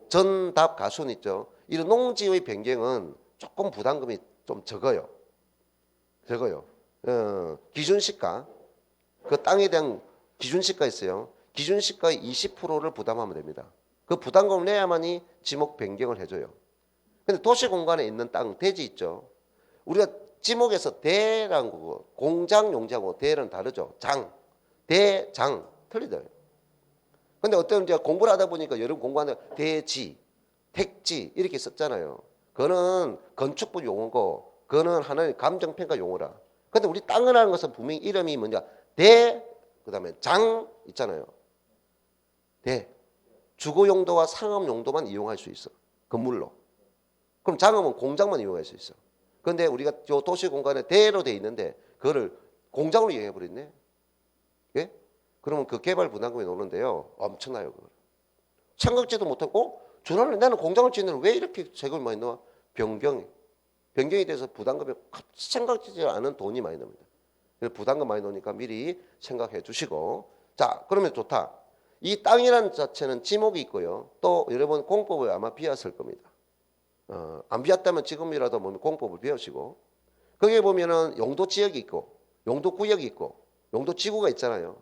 전답 가순 있죠. 이런 농지의 변경은 조금 부담금이 좀 적어요. 기준시가 그 땅에 대한 기준시가 있어요. 기준시가의 20%를 부담하면 됩니다. 그 부담금을 내야만이 지목 변경을 해줘요. 근데 도시 공간에 있는 땅, 대지 있죠. 우리가 지목에서 대라는 거고 공장 용지하고 대는 다르죠. 대장 틀리죠. 근데 어떤 이제 공부를 하다 보니까 여러분 공부하는 대지, 택지 이렇게 썼잖아요. 그거는 건축부 용어고 그거는 하나의 감정평가 용어라. 근데 우리 땅을 하는 것은 분명히 이름이 뭐냐 그다음에 장 있잖아요. 주거 용도와 상업 용도만 이용할 수 있어. 건물로. 그럼 장업은 공장만 이용할 수 있어. 그런데 우리가 요 도시 공간에 대로 돼 있는데 그거를 공장으로 이용해 버렸네. 예? 그러면 그 개발 부담금이 오는데요. 엄청나요. 그거. 생각지도 못하고 저는 나는 공장을 짓는데 왜 이렇게 세금을 많이 넣어? 변경이 돼서 부담금이 생각지지 않은 돈이 많이 납니다. 그래서 부담금 많이 넣으니까 미리 생각해 주시고. 자, 그러면 좋다. 이 땅이라는 자체는 지목이 있고요. 또 여러분 공법을 아마 비웠을 겁니다. 안 비웠다면 지금이라도 보면 공법을 배우시고, 거기에 보면은 용도 지역이 있고 용도 구역이 있고 용도 지구가 있잖아요.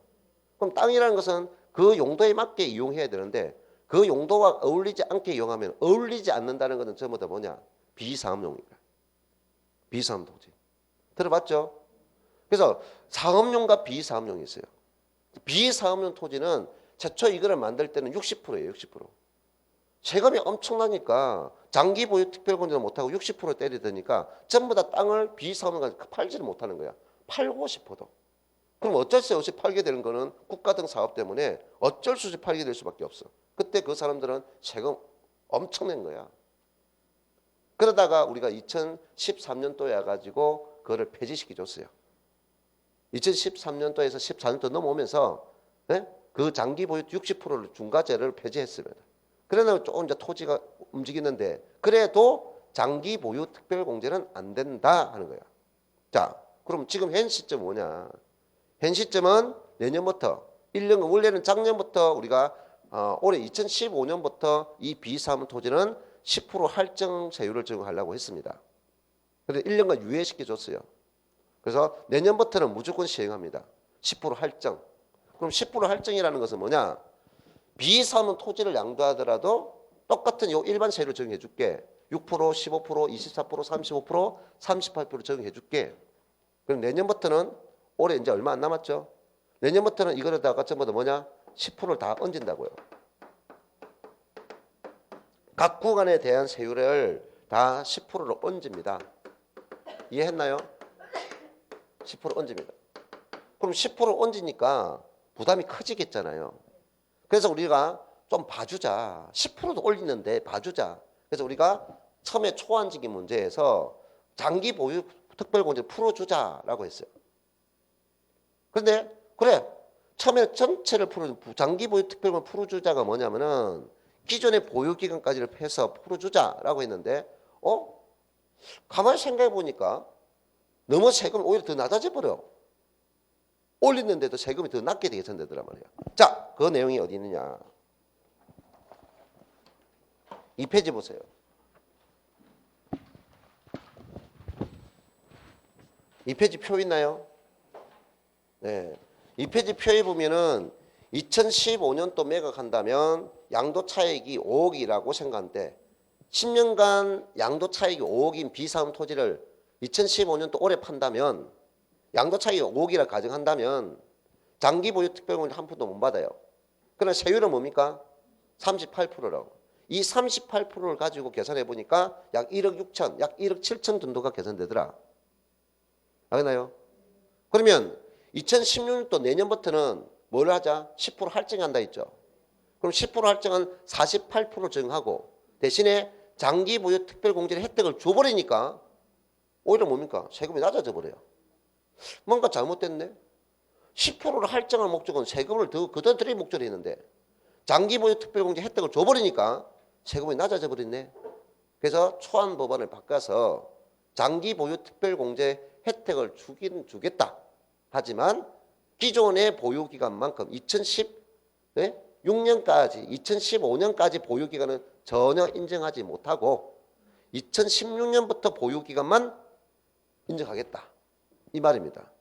그럼 땅이라는 것은 그 용도에 맞게 이용해야 되는데 그 용도와 어울리지 않게 이용하면 어울리지 않는다는 것은 전부 다 뭐냐? 비사업용입니다. 비사업 토지. 들어봤죠? 그래서 사업용과 비사업용이 있어요. 비사업용 토지는 최초 이거를 만들 때는 60%예요. 60%. 세금이 엄청나니까 장기 보유 특별공제를 못하고 60% 때리더니까 전부 다 땅을 비사업용까지 팔지를 못하는 거야. 팔고 싶어도. 그럼 어쩔 수 없이 팔게 되는 거는 국가 등 사업 때문에 어쩔 수 없이 팔게 될 수밖에 없어. 그때 그 사람들은 세금 엄청 낸 거야. 그러다가 우리가 2013년도에 와가지고 그거를 폐지시켜줬어요. 2013년도에서 14년도 넘어오면서 그 장기 보유 60%를 중과제를 폐지했습니다. 그러나 조금 이제 토지가 움직이는데 그래도 장기 보유 특별공제는 안 된다 하는 거야. 자, 그럼 지금 현 시점 뭐냐? 현 시점은 내년부터 1년 원래는 작년부터 우리가 올해 2015년부터 이 비사업 토지는 10% 할증 세율을 적용하려고 했습니다. 그래서 1년간 유예시켜 줬어요. 그래서 내년부터는 무조건 시행합니다. 10% 할증. 그럼 10% 할증이라는 것은 뭐냐? 비사업 토지를 양도하더라도 똑같은 요 일반 세율을 적용해 줄게. 6%, 15%, 24%, 35%, 38% 적용해 줄게. 그럼 내년부터는 올해 이제 얼마 안 남았죠? 내년부터는 이거로다가 전부 다 뭐냐? 10%를 다 얹은다고요. 각 구간에 대한 세율을 다 10%로 얹습니다. 이해했나요? 10% 얹습니다. 그럼 10% 얹으니까 부담이 커지겠잖아요. 그래서 우리가 좀 봐주자. 10%도 올리는데 봐주자. 그래서 우리가 처음에 초안지기 문제에서 장기 보유 특별공제 풀어주자라고 했어요. 그런데 그래 처음에 전체를 장기 보유 특별공제 풀어주자가 뭐냐면은 기존의 보유 기간까지를 해서 풀어주자라고 했는데 가만히 생각해 보니까 너무 세금이 오히려 더 낮아져 버려. 올리는데도 세금이 더 낮게 계산되더란 말이야. 자, 그 내용이 어디 있느냐? 이 페이지 보세요. 이 페이지 표 있나요? 네. 이 페이지 표에 보면은 2015년도 매각한다면 양도 차익이 5억이라고 생각한데 10년간 양도 차익이 5억인 비사업 토지를 2015년도 올해 판다면 양도 차익이 5억이라 가정한다면 장기 보유 특별공제 한 푼도 못 받아요. 그러나 세율은 뭡니까? 38%라고. 이 38%를 가지고 계산해 보니까 약 1억 6천, 약 1억 7천 정도가 계산되더라. 알겠나요? 그러면 2016년도 내년부터는 뭘 하자? 10% 할증한다 했죠. 그럼 10% 할증은 48% 적용하고 대신에 장기 보유 특별공제의 혜택을 줘버리니까 오히려 뭡니까? 세금이 낮아져 버려요. 뭔가 잘못됐네. 10%를 할증할 목적은 세금을 더 그대로 드릴 목적이 있는데 장기 보유 특별공제 혜택을 줘버리니까 세금이 낮아져 버렸네. 그래서 초안 법안을 바꿔서 장기 보유 특별공제 혜택을 주긴 주겠다. 하지만 기존의 보유기간만큼 2016년까지 2015년까지 보유기간은 전혀 인정하지 못하고 2016년부터 보유기간만 인정하겠다. 이 말입니다.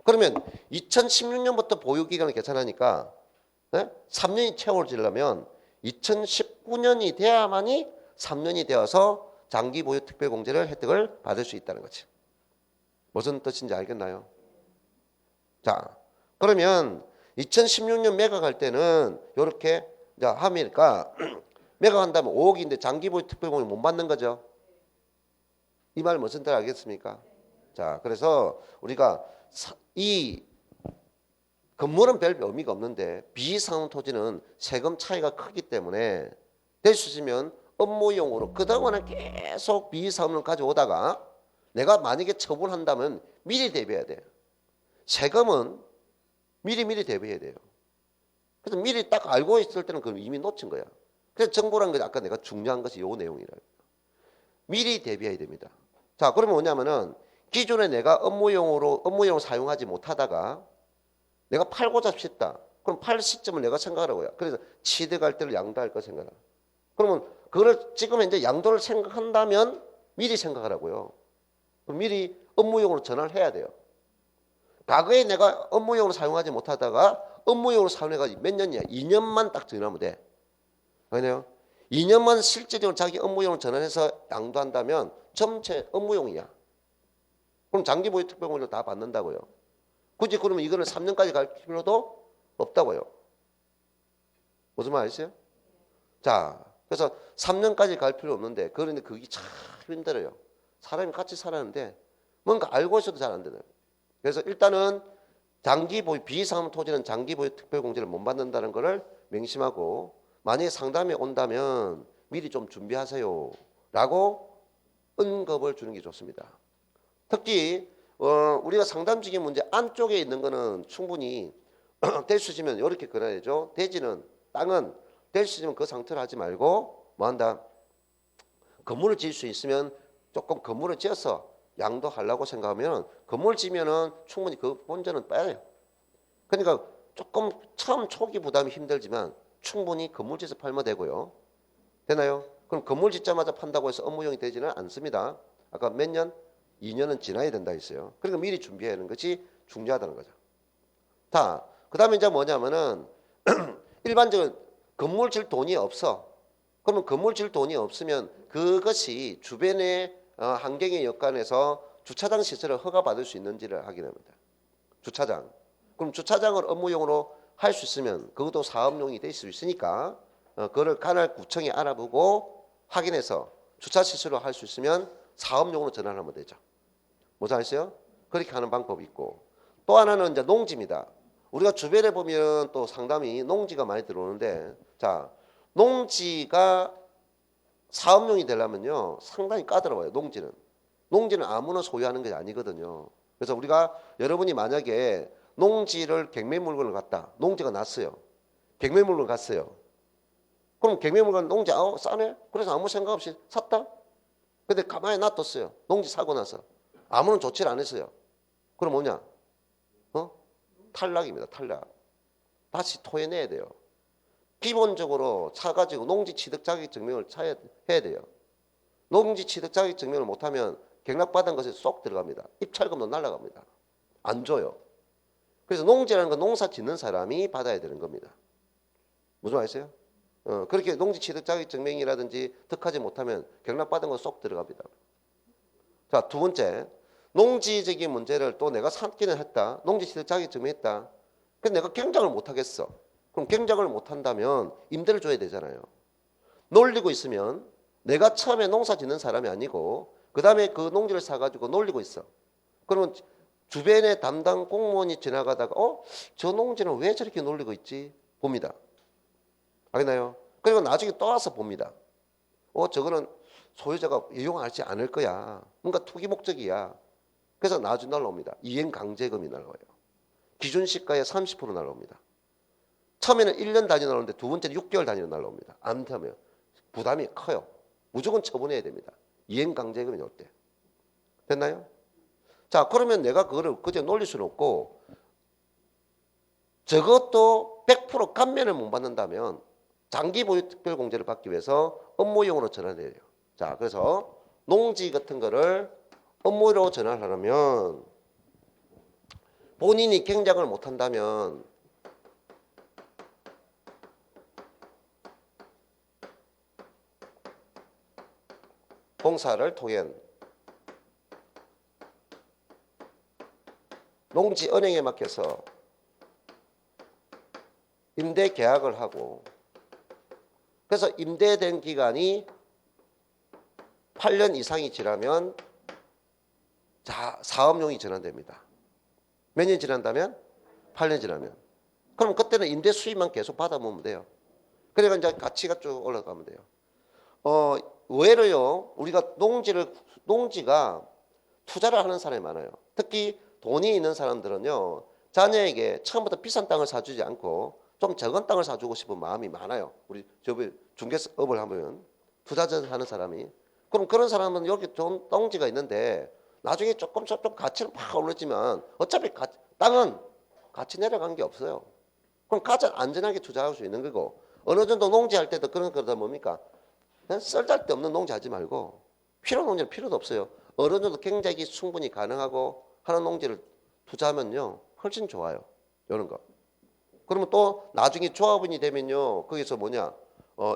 그러면 2016년부터 보유기간을 계산하니까 3년이 채워지려면 2019년이 돼야만이 3년이 되어서 장기 보유 특별공제를 혜택을 받을 수 있다는 거지. 무슨 뜻인지 알겠나요? 자, 그러면 2016년 매각할 때는 이렇게 하니까 매각한다면 5억인데 장기 보유 특별공제 못 받는 거죠. 이 말 무슨 뜻 알겠습니까? 자, 그래서 우리가 이 건물은 별 의미가 없는데 비사업 토지는 세금 차이가 크기 때문에 될 수 있으면 업무용으로 그동안은 계속 비사업을 가져오다가 내가 만약에 처분한다면 미리 대비해야 돼요. 세금은 미리 대비해야 돼요. 그래서 미리 딱 알고 있을 때는 그럼 이미 놓친 거야. 그래서 정보라는 게 아까 내가 중요한 것이 요 내용이라. 미리 대비해야 됩니다. 자, 그러면 뭐냐면은 기존에 내가 업무용으로 사용하지 못하다가 내가 팔고자 싶다. 그럼 팔 시점을 내가 생각하라고요. 그래서 취득할 때를 양도할 거 생각하라. 그러면 그걸 지금 이제 양도를 생각한다면 미리 생각하라고요. 그럼 미리 업무용으로 전환을 해야 돼요. 과거에 내가 업무용으로 사용하지 못하다가 업무용으로 사용해가지고 몇 년이야? 2년만 딱 전환하면 돼. 아니요? 2년만 실제적으로 자기 업무용으로 전환해서 양도한다면 전체 업무용이야. 그럼 장기 보유 특별공제를 다 받는다고요. 굳이 그러면 이거는 3년까지 갈 필요도 없다고요. 무슨 말 아시죠? 자, 그래서 3년까지 갈 필요 없는데 그런데 그게 참 힘들어요. 사람이 같이 살았는데 뭔가 알고 있어도 잘 안 되나요? 그래서 일단은 장기 보유 비상업 토지는 장기 보유 특별공제를 못 받는다는 것을 명심하고 만약에 상담이 온다면 미리 좀 준비하세요 라고 언급을 주는 게 좋습니다. 특히 우리가 상담적인 문제 안쪽에 있는 거는 충분히 될 수 있으면 이렇게 그려야죠. 대지는 땅은 될 수 있으면 그 상태로 하지 말고 뭐 한다. 건물을 지을 수 있으면 조금 건물을 지어서 양도하려고 생각하면 건물 지면은 충분히 그 본전은 빼요. 그러니까 조금 처음 초기 부담이 힘들지만 충분히 건물 짓어 팔면 되고요. 되나요? 그럼 건물 짓자마자 판다고 해서 업무용이 되지는 않습니다. 아까 몇 년? 2년은 지나야 된다 했어요. 그러니까 미리 준비하는 것이 중요하다는 거죠. 자, 그 다음에 이제 뭐냐면은 일반적으로 건물 질 돈이 없어. 그러면 건물 질 돈이 없으면 그것이 주변의 환경에 여건해서 주차장 시설을 허가받을 수 있는지를 확인합니다. 주차장. 그럼 주차장을 업무용으로 할 수 있으면 그것도 사업용이 될 수 있으니까 그거를 관할 구청이 알아보고 확인해서 주차 시설로 할 수 있으면 사업용으로 전환하면 되죠. 뭐지 아시죠? 그렇게 하는 방법이 있고 또 하나는 이제 농지입니다. 우리가 주변에 보면 또 상담이 농지가 많이 들어오는데 자 농지가 사업용이 되려면요 상당히 까다로워요. 농지는 아무나 소유하는 게 아니거든요. 그래서 우리가 여러분이 만약에 농지를 경매물건을 갔다. 농지가 났어요. 경매물건을 갔어요. 그럼 경매물건 농지 싸네? 그래서 아무 생각 없이 샀다? 근데 가만히 놔뒀어요. 농지 사고 나서. 아무런 조치를 안 했어요. 그럼 뭐냐? 탈락입니다. 탈락. 다시 토해내야 돼요. 기본적으로 사가지고 농지 취득 자격 증명을 해야 돼요. 농지 취득 자격 증명을 못하면 경락받은 것에 쏙 들어갑니다. 입찰금도 날아갑니다. 안 줘요. 그래서 농지라는 건 농사 짓는 사람이 받아야 되는 겁니다. 무슨 말 아세요? 그렇게 농지 취득 자격 증명이라든지 득하지 못하면 경락받은 거 쏙 들어갑니다. 자, 두 번째. 농지적인 문제를 또 내가 삼기는 했다. 농지 취득 자격 증명했다. 근데 내가 경작을 못 하겠어. 그럼 경작을 못 한다면 임대를 줘야 되잖아요. 놀리고 있으면 내가 처음에 농사 짓는 사람이 아니고 그 다음에 그 농지를 사가지고 놀리고 있어. 그러면 주변에 담당 공무원이 지나가다가 저 농지는 왜 저렇게 놀리고 있지? 봅니다. 알겠나요? 그리고 나중에 또 와서 봅니다. 저거는 소유자가 이용하지 않을 거야. 뭔가 투기 목적이야. 그래서 나중에 날라옵니다. 이행강제금이 날라와요. 기준 시가의 30% 날라옵니다. 처음에는 1년 단위 날라오는데 두 번째는 6개월 단위로 날라옵니다. 아무튼 부담이 커요. 무조건 처분해야 됩니다. 이행강제금이 나올 때. 됐나요? 자, 그러면 내가 그거를 그저 놀릴 수는 없고 저것도 100% 감면을 못 받는다면 장기 보유 특별공제를 받기 위해서 업무용으로 전환해야 돼요. 자, 그래서 농지 같은 거를 업무로 전환하려면 본인이 경작을 못 한다면 공사를 통한 농지 은행에 맡겨서 임대 계약을 하고 그래서 임대된 기간이 8년 이상이 지나면 사업용이 전환됩니다. 몇 년 지난다면? 8년 지나면. 그럼 그때는 임대 수입만 계속 받아보면 돼요. 그러니까 이제 가치가 쭉 올라가면 돼요. 의외로요, 우리가 농지가 투자를 하는 사람이 많아요. 특히 돈이 있는 사람들은요, 자녀에게 처음부터 비싼 땅을 사주지 않고 좀 적은 땅을 사주고 싶은 마음이 많아요. 우리 저기 중개업을 하면 투자하는 사람이. 그럼 그런 사람은 여기 좀 농지가 있는데 나중에 조금 가치는 팍 올랐지만 어차피 땅은 가치 내려간 게 없어요. 그럼 가장 안전하게 투자할 수 있는 거고 어느 정도 농지할 때도 그런 거다 뭡니까? 그냥 쓸데없는 농지 하지 말고 필요 농지는 필요도 없어요. 어느 정도 경작이 충분히 가능하고 하는 농지를 투자하면요 훨씬 좋아요. 이런 거. 그러면 또 나중에 조합원이 되면요 거기서 뭐냐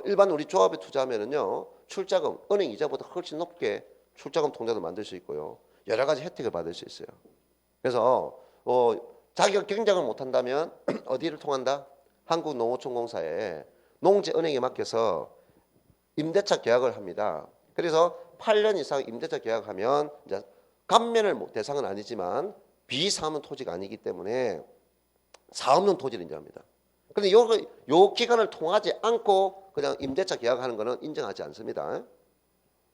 일반 우리 조합에 투자하면은요 출자금 은행 이자보다 훨씬 높게 출자금 통장도 만들 수 있고요 여러 가지 혜택을 받을 수 있어요. 그래서 자기가 경작을 못한다면 어디를 통한다? 한국농어촌공사에 농지은행에 맡겨서 임대차 계약을 합니다. 그래서 8년 이상 임대차 계약하면 이제 감면을 대상은 아니지만 비사업용 토지가 아니기 때문에 사업용 토지를 인정합니다. 그런데 요 기간을 통하지 않고 그냥 임대차 계약하는 것은 인정하지 않습니다.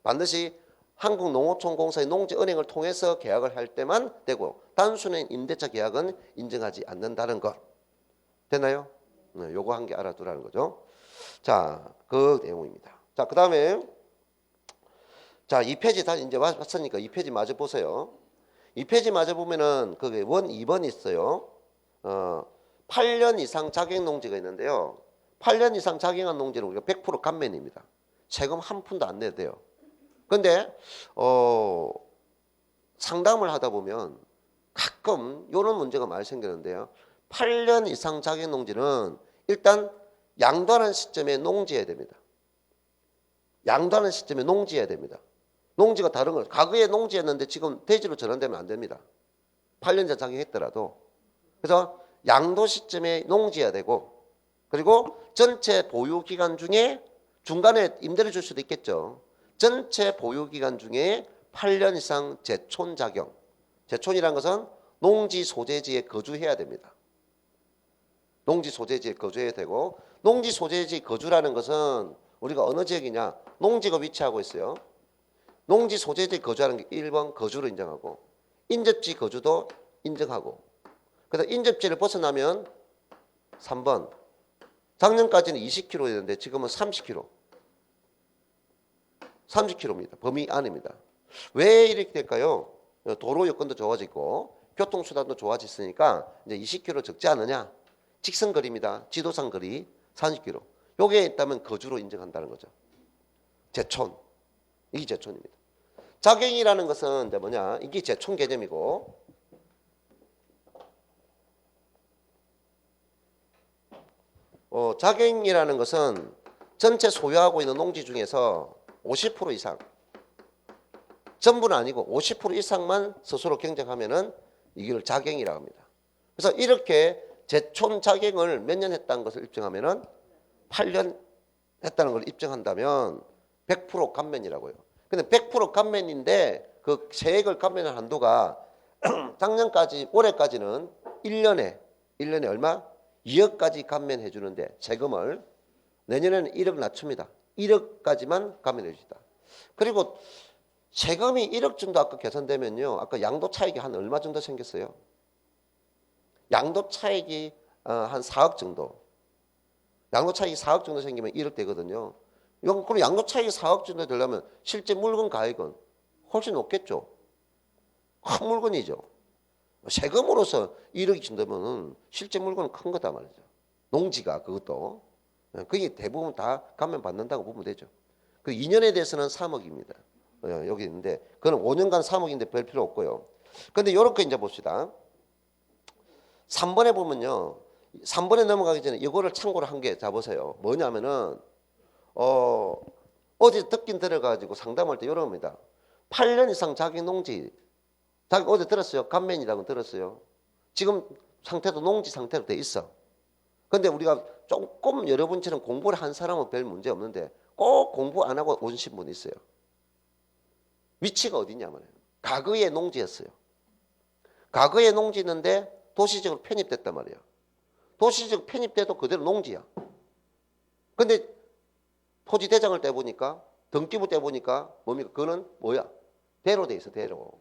반드시 한국농어촌공사의 농지은행을 통해서 계약을 할 때만 되고 단순한 임대차 계약은 인정하지 않는다는 것. 됐나요? 네, 요거 한 개 알아두라는 거죠. 자, 그 내용입니다. 자, 그 다음에 자, 2페이지 다 이제 왔으니까 2페이지 마저 보세요. 2페이지 마저 보면은 그게 2번 있어요. 8년 이상 자격 농지가 있는데요. 8년 이상 자격한 농지는 우리가 100% 감면입니다. 세금 한 푼도 안 내도 돼요. 근데 상담을 하다 보면 가끔 이런 문제가 많이 생기는데요. 8년 이상 자격 농지는 일단 양도하는 시점에 농지해야 됩니다. 양도하는 시점에 농지해야 됩니다. 농지가 다른 걸 과거에 농지했는데 지금 대지로 전환되면 안 됩니다. 8년째 자격했더라도. 그래서 양도 시점에 농지해야 되고 그리고 전체 보유 기간 중에 중간에 임대를 줄 수도 있겠죠. 전체 보유 기간 중에 8년 이상 제촌 자격. 제촌이라는 것은 농지 소재지에 거주해야 됩니다. 농지 소재지에 거주해야 되고 농지 소재지 거주라는 것은 우리가 어느 지역이냐? 농지가 위치하고 있어요. 농지 소재지에 거주하는 게 1번 거주를 인정하고 인접지 거주도 인정하고 그래서 인접지를 벗어나면 3번 작년까지는 20km였는데 지금은 30km. 30km입니다. 범위 안입니다. 왜 이렇게 될까요? 도로 여건도 좋아지고 교통수단도 좋아졌으니까 이제 20km 적지 않느냐? 직선거리입니다. 지도상 거리 30km. 요게 있다면 거주로 인정한다는 거죠. 제촌. 이게 제촌입니다. 자격이라는 것은 이제 뭐냐? 이게 제촌 개념이고 자격이라는 것은 전체 소유하고 있는 농지 중에서 50% 이상 전부는 아니고 50% 이상만 스스로 경작하면은 이걸 자격이라고 합니다. 그래서 이렇게 제촌 자격을 몇 년 했다는 것을 입증하면은 8년 했다는 걸 입증한다면 100% 감면이라고요. 근데 100% 감면인데 그 세액을 감면한 한도가 작년까지 올해까지는 1년에 얼마? 2억까지 감면해 주는데 세금을 내년에는 1억 낮춥니다. 1억까지만 감면해 주시다. 그리고 세금이 1억 정도 아까 계산되면요. 아까 양도 차익이 한 얼마 정도 생겼어요? 양도 차익이 한 4억 정도. 양도 차익이 4억 정도 생기면 1억 되거든요. 그럼 양도 차익이 4억 정도 되려면 실제 물건 가액은 훨씬 높겠죠. 큰 물건이죠. 세금으로서 1억이 준다면 실제 물건은 큰 거다 말이죠. 농지가 그것도. 그게 대부분 다 감면 받는다고 보면 되죠. 그 2년에 대해서는 3억입니다. 여기 있는데 그건 5년간 3억인데 별 필요 없고요. 근데 이렇게 이제 봅시다. 3번에 보면요. 3번에 넘어가기 전에 이거를 참고로 한 개 잡으세요. 뭐냐면은 어제 듣긴 들어가지고 상담할 때 이런 겁니다. 8년 이상 자기 농지 자기 어제 들었어요. 감면이라고 들었어요. 지금 상태도 농지 상태로 돼 있어. 근데 우리가 조금 여러분처럼 공부를 한 사람은 별 문제 없는데 꼭 공부 안 하고 오신 분이 있어요. 위치가 어디냐면 과거에 농지였어요. 과거에 농지였는데 도시적으로 편입됐단 말이에요. 도시적 편입돼도 그대로 농지야. 근데 토지 대장을 떼보니까 등기부 떼보니까 뭡니까? 그거는 뭐야? 대로 돼 있어. 대로.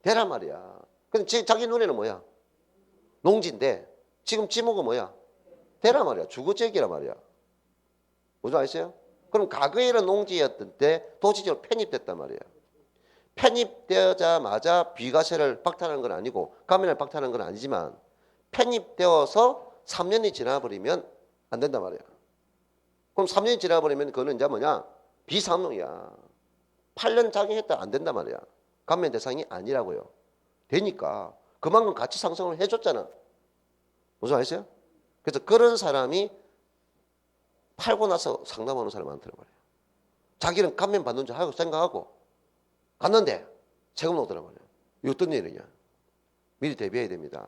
대란 말이야. 근데 자기 눈에는 뭐야? 농지인데 지금 지목은 뭐야? 되란 말이야. 주거지역이란 말이야. 무슨 아시죠? 그럼 과거에는 농지였던 때 도시지역으로 편입됐단 말이야. 편입되자마자 비과세를 박탈하는 건 아니고 감면을 박탈하는 건 아니지만 편입되어서 3년이 지나버리면 안 된단 말이야. 그럼 3년이 지나버리면 그거는 이제 뭐냐? 비상농이야. 8년 작용했다 안 된단 말이야. 감면 대상이 아니라고요. 되니까 그만큼 가치 상승을 해줬잖아. 무슨 아시죠? 그래서 그런 사람이 팔고 나서 상담하는 사람이 많더란 말이야. 자기는 감면 받는 줄 알고 생각하고 갔는데 세금 나오더란 말이야. 이거 어떤 일이냐? 미리 대비해야 됩니다.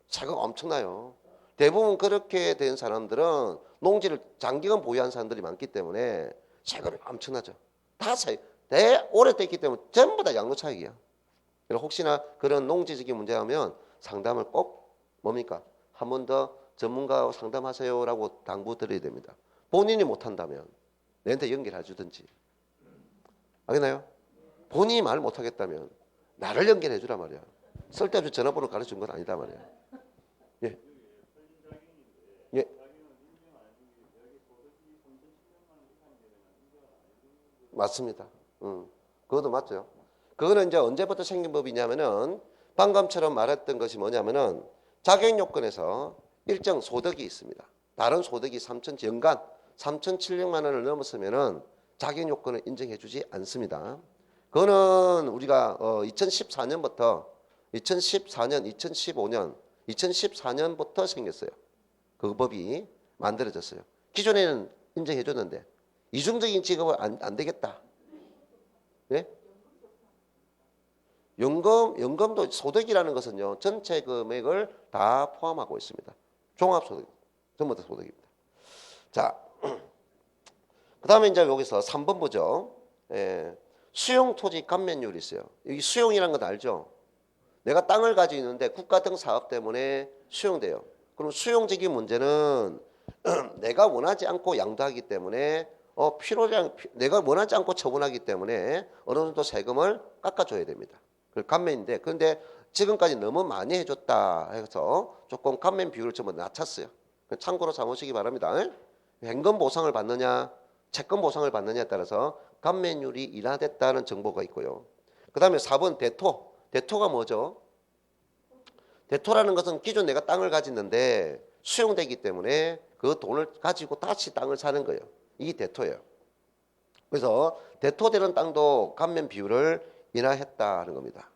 세금 엄청나요. 대부분 그렇게 된 사람들은 농지를 장기간 보유한 사람들이 많기 때문에 세금이 엄청나죠. 다 오래됐기 때문에 전부 다 양도차익이야. 혹시나 그런 농지적인 문제라면 상담을 꼭 뭡니까? 한 번 더 전문가와 상담하세요라고 당부드려야 됩니다. 본인이 못한다면 내한테 연결해 주든지. 알겠나요? 본인이 말 못하겠다면 나를 연결해 주란 말이야. 쓸데없이 전화번호 가르친 건 아니다 말이야. 예. 예. 맞습니다. 그것도 맞죠. 그거는 이제 언제부터 생긴 법이냐면은 방금처럼 말했던 것이 뭐냐면은 자격 요건에서 일정 소득이 있습니다. 다른 소득이 연간 3,700만 원을 넘었으면은 자격 요건을 인정해 주지 않습니다. 그거는 우리가 2014년부터 2014년, 2015년, 2014년부터 생겼어요. 그 법이 만들어졌어요. 기존에는 인정해 줬는데 이중적인 직업은 안 되겠다. 네? 연금도 소득이라는 것은요, 전체 금액을 다 포함하고 있습니다. 종합소득, 전부 다 소득입니다. 자, 그 다음에 이제 여기서 3번 보죠. 수용토지 감면율이 있어요. 여기 수용이라는 건 알죠? 내가 땅을 가지고 있는데 국가 등 사업 때문에 수용돼요. 그럼 수용적인 문제는 내가 원하지 않고 양도하기 때문에 필요량 내가 원하지 않고 처분하기 때문에 어느 정도 세금을 깎아줘야 됩니다. 그 감면인데 그런데 지금까지 너무 많이 해줬다 해서 조금 감면 비율을 좀 낮췄어요. 참고로 삼으시기 바랍니다. 현금 보상을 받느냐 채권 보상을 받느냐에 따라서 감면율이 인하됐다는 정보가 있고요. 그 다음에 4번 대토가 뭐죠? 대토라는 것은 기존 내가 땅을 가졌는데 수용되기 때문에 그 돈을 가지고 다시 땅을 사는 거예요. 이게 대토예요. 그래서 대토되는 땅도 감면 비율을 인하했다는 겁니다.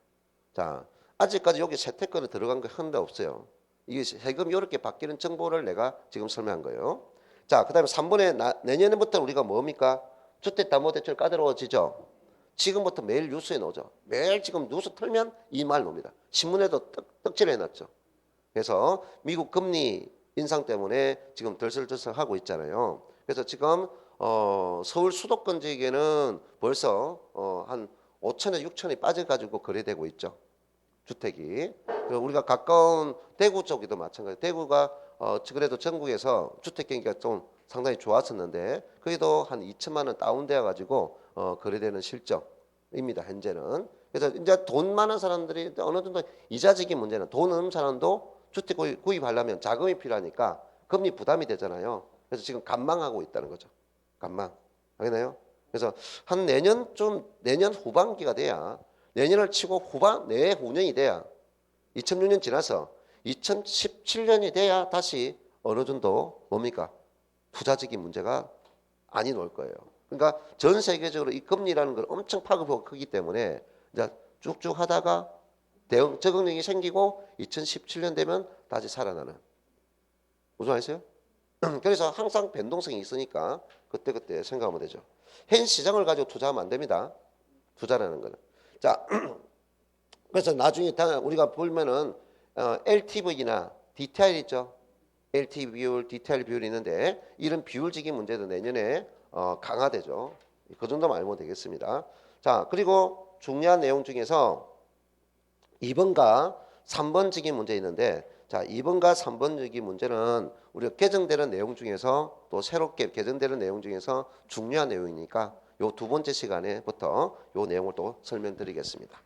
자, 아직까지 여기 세태권에 들어간 거 하나도 없어요. 이게 세금 이렇게 바뀌는 정보를 내가 지금 설명한 거예요. 자, 그 다음에 3번에 내년부터 우리가 뭡니까? 주택담보대출 까다로워지죠. 지금부터 매일 뉴스에 나오죠. 매일 지금 뉴스 틀면 이 말 나옵니다. 신문에도 떡칠해 놨죠. 그래서 미국 금리 인상 때문에 지금 들썩들썩하고 있잖아요. 그래서 지금 서울 수도권 지역에는 벌써 한 5천에 6천이 빠져가지고 거래되고 있죠. 주택이. 우리가 가까운 대구 쪽에도 마찬가지. 대구가 그래도 전국에서 주택 경기가 좀 상당히 좋았었는데 거기도 한 2천만 원 다운되어 가지고 거래되는 실적입니다. 현재는. 그래서 이제 돈 많은 사람들이 어느 정도 이자적인 문제는 돈 없는 사람도 주택 구입하려면 자금이 필요하니까 금리 부담이 되잖아요. 그래서 지금 관망하고 있다는 거죠. 관망. 알겠나요? 그래서 한 내년 후반기가 돼야 내년을 치고 내후년이 돼야 2006년 지나서 2017년이 돼야 다시 어느 정도 뭡니까? 투자적인 문제가 아니 올 거예요. 그러니까 전 세계적으로 이 금리라는 걸 엄청 파급력이 크기 때문에 이제 쭉쭉 하다가 대응 적응력이 생기고 2017년 되면 다시 살아나는. 무슨 말이세요? 그래서 항상 변동성이 있으니까 그때그때 생각하면 되죠. 현 시장을 가지고 투자하면 안 됩니다. 투자라는 거는. 자, 그래서 나중에 우리가 보면은 LTV나 DTI 있죠. LTV 비율, DTI 비율이 있는데 이런 비율적인 문제도 내년에 강화되죠. 그 정도만 알면 되겠습니다. 자, 그리고 중요한 내용 중에서 2번과 3번적인 문제 있는데 자, 2번과 3번적인 문제는 우리가 개정되는 내용 중에서 또 새롭게 개정되는 내용 중에서 중요한 내용이니까 요 두 번째 시간에부터 요 내용을 또 설명드리겠습니다.